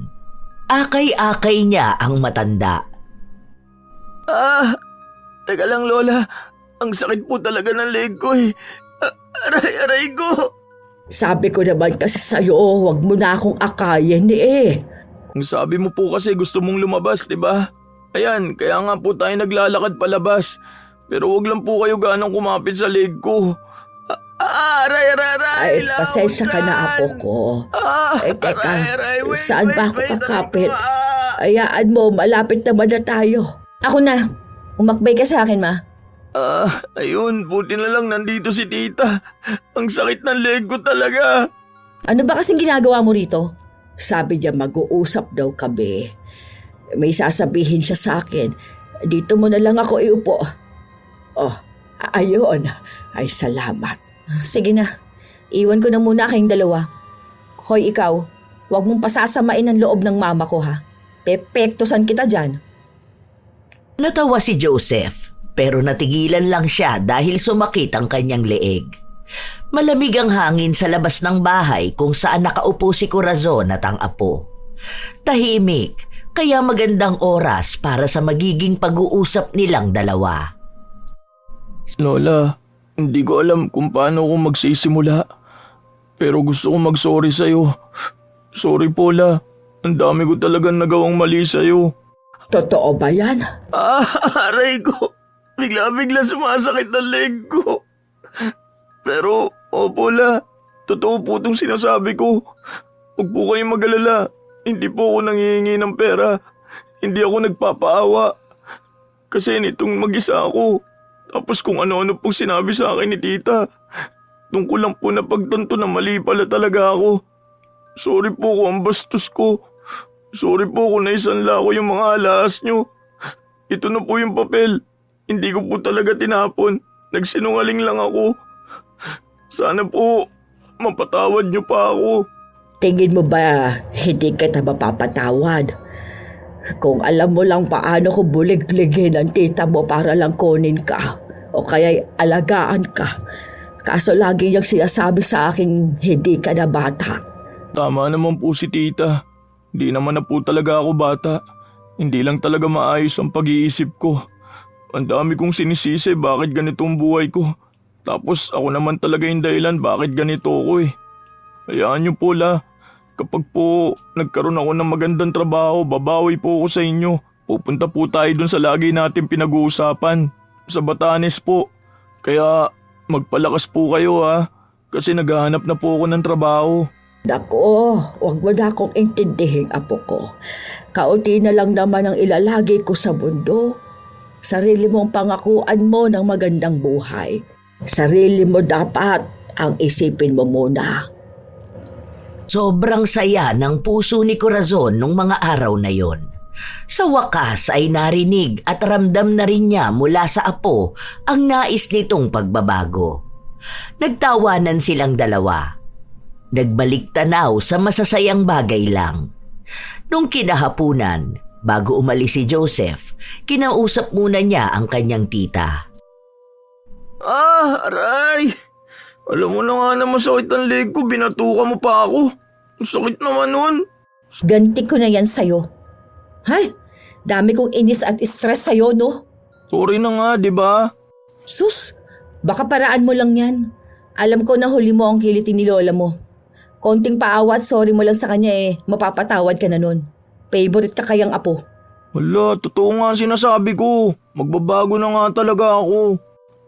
Akay-akay niya ang matanda. Teka lang lola. Ang sakit po talaga ng leg ko eh. Aray ko. Sabi ko naman kasi sa'yo, huwag mo na akong akayin eh. Ang sabi mo po kasi gusto mong lumabas, di ba? Ayan, kaya nga po tayo naglalakad palabas. Pero wag lang po kayo ganong kumapit sa leg ko. Aray. Ay, pasensya ka na, apo ko. Teka, saan ba ako kakapit? Ayaan mo, malapit naman na tayo. Ako na. Umakbay ka sa akin, ma. Ayun, buti na lang nandito si tita. Ang sakit ng leg ko talaga. Ano ba kasing ginagawa mo rito? Sabi niya mag-uusap daw kami. May sasabihin siya sa akin. Dito mo na lang ako iupo. Oh, ayun. Ay, salamat. Sige na, iwan ko na muna kayong dalawa. Hoy ikaw, huwag mong pasasamain ang loob ng mama ko ha. Pepektosan kita dyan. Natawa si Joseph pero natigilan lang siya dahil sumakit ang kanyang leeg. Malamig ang hangin sa labas ng bahay kung saan nakaupo si Corazon at ang apo. Tahimik, kaya magandang oras para sa magiging pag-uusap nilang dalawa. Lola, hindi ko alam kung paano ko magsisimula. Pero gusto ko mag-sorry sa'yo. Sorry po, La. Ang dami ko talagang nagawang mali sa'yo. Totoo ba yan? Aray ko. Bigla-bigla sumasakit ang leg ko. Pero, opo, La. Totoo po itong sinasabi ko. Huwag po kayong mag-alala. Hindi po ako nanghihingi ng pera. Hindi ako nagpapaawa. Kasi nitong mag-isa ako. Tapos kung ano-ano pong sinabi sa akin ni tita. Doon ko lang po napagtanto na mali pala talaga ako. Sorry po kung ang bastos ko. Sorry po kung naisanla ko yung mga alas nyo. Ito na po yung papel. Hindi ko po talaga tinapon. Nagsinungaling lang ako. Sana po mapatawad nyo pa ako. Tingin mo ba hindi kita mapapatawad? Kung alam mo lang paano ko bulig-ligin ang tita mo para lang kunin ka o kaya'y alagaan ka. Kaso lagi niyang sinasabi sa akin hindi ka na bata. Tama naman po si tita. Hindi naman na po talaga ako bata. Hindi lang talaga maayos ang pag-iisip ko. Ang dami kong sinisisi bakit ganitong buhay ko. Tapos ako naman talaga yung dahilan bakit ganito ako eh. Hayaan niyo po, La. Kapag po nagkaroon ako ng magandang trabaho, babawi po ako sa inyo. Pupunta po tayo dun sa lagi natin pinag-uusapan. Sa Batanes po. Kaya magpalakas po kayo ha. Kasi naghahanap na po ako ng trabaho. Nako, huwag mo na akong intindihin, apo ko. Kaunti na lang naman ang ilalagi ko sa mundo. Sarili mong pangakuan mo ng magandang buhay. Sarili mo dapat ang isipin mo muna. Sobrang saya ng puso ni Corazon nung mga araw na yon. Sa wakas ay narinig at ramdam na rin niya mula sa apo ang nais nitong pagbabago. Nagtawanan silang dalawa. Nagbalik tanaw sa masasayang bagay lang. Nung kinahapunan, bago umalis si Joseph, kinausap muna niya ang kanyang tita. Aray! Alam mo na nga na masakit ang leg ko, binatuka mo pa ako. Ang sakit naman nun. Ganti ko na yan sa'yo. Hay, dami kong inis at stress sa'yo, no? Sorry na nga, di ba? Sus, baka paraan mo lang yan. Alam ko na huli mo ang kilitin ni lola mo. Konting paawa at sorry mo lang sa kanya mapapatawad ka na nun. Favorite ka kayang apo. Wala, totoo nga ang sinasabi ko. Magbabago na nga talaga ako.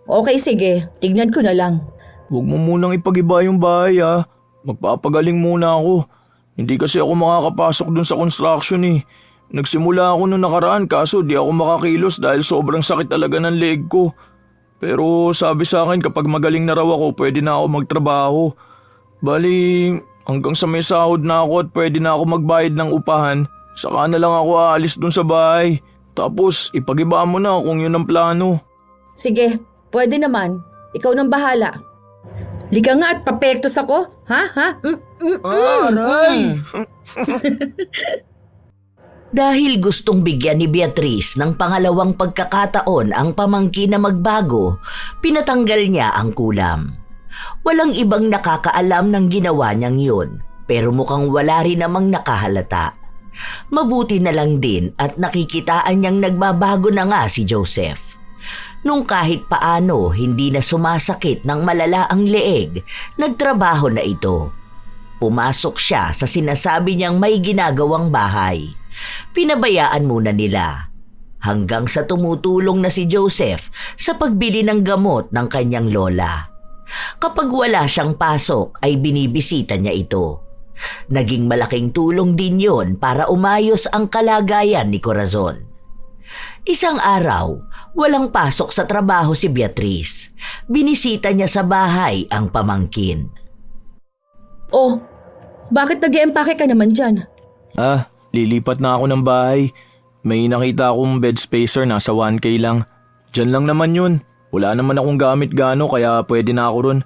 Okay, sige. Tignan ko na lang. Huwag mo munang ipagiba yung bahay ha. Magpapagaling muna ako. Hindi kasi ako makakapasok dun sa construction eh. Nagsimula ako nung nakaraan kaso di ako makakilos dahil sobrang sakit talaga ng leg ko. Pero sabi sa akin kapag magaling na raw ako pwede na ako magtrabaho. Bali hanggang sa may sahod na ako at pwede na ako magbayad ng upahan. Saka na lang ako aalis dun sa bahay. Tapos ipagiba mo na kung yun ang plano. Sige, pwede naman. Ikaw nang bahala. Liga nga at papektos ako. Ha? Aray! Dahil gustong bigyan ni Beatrice ng pangalawang pagkakataon ang pamangkin na magbago, pinatanggal niya ang kulam. Walang ibang nakakaalam ng ginawa niyang yun, pero mukhang wala rin namang nakahalata. Mabuti na lang din at nakikitaan niyang nagbabago na nga si Joseph. Nung kahit paano hindi na sumasakit ng malala ang leeg, nagtrabaho na ito. Pumasok siya sa sinasabi niyang may ginagawang bahay. Pinabayaan muna nila. Hanggang sa tumutulong na si Joseph sa pagbili ng gamot ng kanyang lola. Kapag wala siyang pasok ay binibisita niya ito. Naging malaking tulong din yon para umayos ang kalagayan ni Corazon. Isang araw, walang pasok sa trabaho si Beatrice. Binisita niya sa bahay ang pamangkin. Bakit nag-e-empake ka naman dyan? Lilipat na ako ng bahay. May nakita akong bed spacer, nasa 1K lang. Diyan lang naman yun. Wala naman akong gamit gaano kaya pwede na ako ron.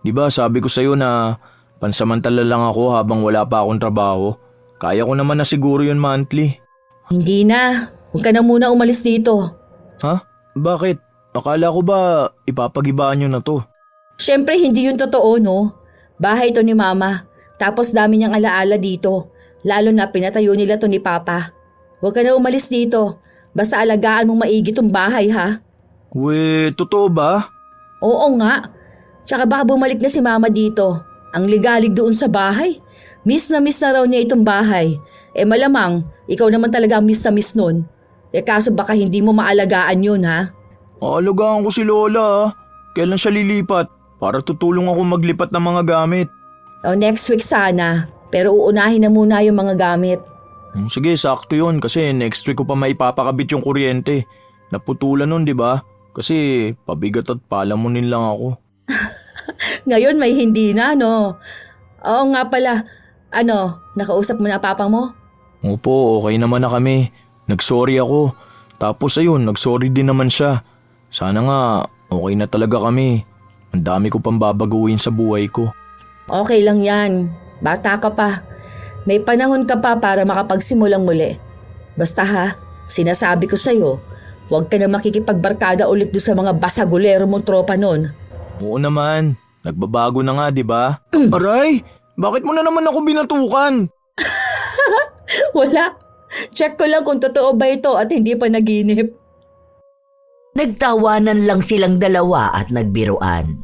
Diba sabi ko sa'yo na pansamantala lang ako habang wala pa akong trabaho. Kaya ko naman na siguro yun monthly. Hindi na. Huwag ka na muna umalis dito. Ha? Bakit? Akala ko ba ipapagibaan nyo na to? Siyempre, hindi yun totoo, no? Bahay to ni Mama. Tapos dami niyang alaala dito. Lalo na pinatayo nila to ni Papa. Huwag ka na umalis dito. Basta alagaan mong maigi tong bahay, ha? We, totoo ba? Oo nga. Tsaka baka bumalik na si Mama dito. Ang ligalig doon sa bahay. Miss na raw niya itong bahay. Malamang, ikaw naman talaga ang miss na miss nun. Kaso baka hindi mo maalagaan yun, ha? Aalagaan ko si Lola ha. Kailan siya lilipat? Para tutulong ako maglipat ng mga gamit. Next week sana. Pero uunahin na muna yung mga gamit. Sige, sakto yun kasi next week ko pa maipapakabit yung kuryente. Naputulan nun, di ba? Kasi pabigat at palamunin lang ako. Ngayon may hindi na, no? Oo nga pala. Nakausap mo na papa mo? Opo, okay naman na kami. Nagsorry ako. Tapos ayun, nagsorry din naman siya. Sana nga, okay na talaga kami. Ang dami ko pang babaguhin sa buhay ko. Okay lang yan. Bata ka pa. May panahon ka pa para makapagsimulang muli. Basta ha, sinasabi ko sa'yo, huwag ka na makikipagbarkada ulit doon sa mga basagulero mong tropa nun. Oo naman, nagbabago na nga, di ba? Aray, bakit mo na naman ako binatukan? Wala. Check ko lang kung totoo ba ito at hindi pa naginip. Nagtawanan lang silang dalawa at nagbiruan.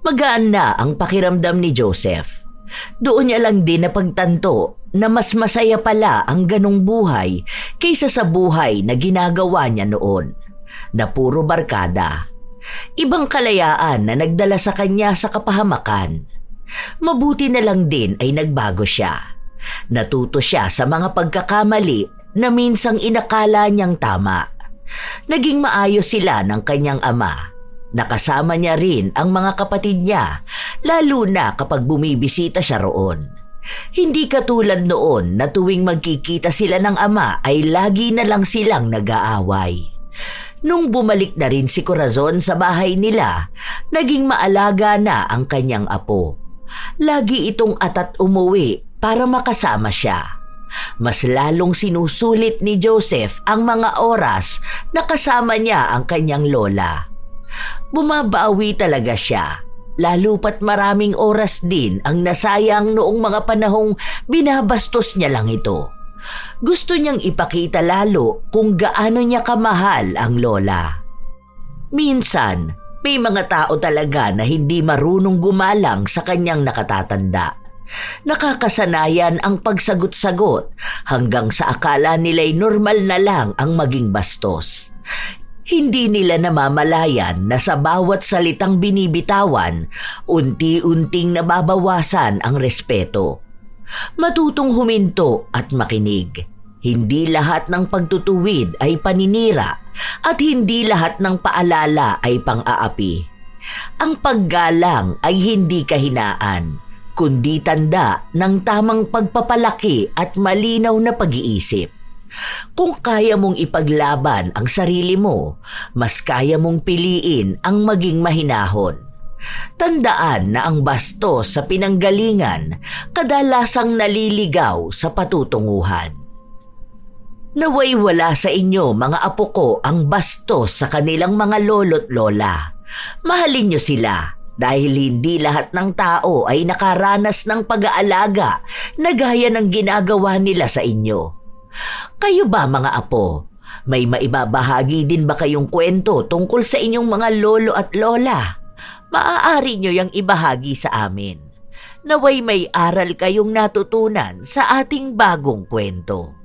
Magaan na ang pakiramdam ni Joseph. Doon niya lang din napagtanto na mas masaya pala ang ganong buhay kaysa sa buhay na ginagawa niya noon, na puro barkada. Ibang kalayaan na nagdala sa kanya sa kapahamakan. Mabuti na lang din ay nagbago siya. Natuto siya sa mga pagkakamali na minsang inakala niyang tama. Naging maayos sila ng kanyang ama. Nakasama niya rin ang mga kapatid niya, lalo na kapag bumibisita siya roon. Hindi katulad noon na tuwing magkikita sila ng ama ay lagi na lang silang nag-aaway. Nung bumalik na rin si Corazon sa bahay nila, naging maalaga na ang kanyang apo. Lagi itong atat umuwi para makasama siya. Mas lalong sinusulit ni Joseph ang mga oras na kasama niya ang kanyang lola. Bumabawi talaga siya, lalo pat maraming oras din ang nasayang noong mga panahong binabastos niya lang ito. Gusto niyang ipakita lalo kung gaano niya kamahal ang lola. Minsan, may mga tao talaga na hindi marunong gumalang sa kanyang nakatatanda. Nakakasanayan ang pagsagot-sagot hanggang sa akala nila'y normal na lang ang maging bastos. Hindi nila namamalayan na sa bawat salitang binibitawan, unti-unting nababawasan ang respeto. Matutong huminto at makinig. Hindi lahat ng pagtutuwid ay paninira at hindi lahat ng paalala ay pang-aapi. Ang paggalang ay hindi kahinaan, kundi tanda ng tamang pagpapalaki at malinaw na pag-iisip. Kung kaya mong ipaglaban ang sarili mo, mas kaya mong piliin ang maging mahinahon. Tandaan na ang bastos sa pinanggalingan kadalasang naliligaw sa patutunguhan. Naway wala sa inyo mga apo ko ang bastos sa kanilang mga lolo't lola. Mahalin niyo sila. Dahil hindi lahat ng tao ay nakaranas ng pag-aalaga na gaya ng ginagawa nila sa inyo. Kayo ba mga apo, may maibabahagi din ba kayong kwento tungkol sa inyong mga lolo at lola? Maaari nyo yang ibahagi sa amin. Naway may aral kayong natutunan sa ating bagong kwento.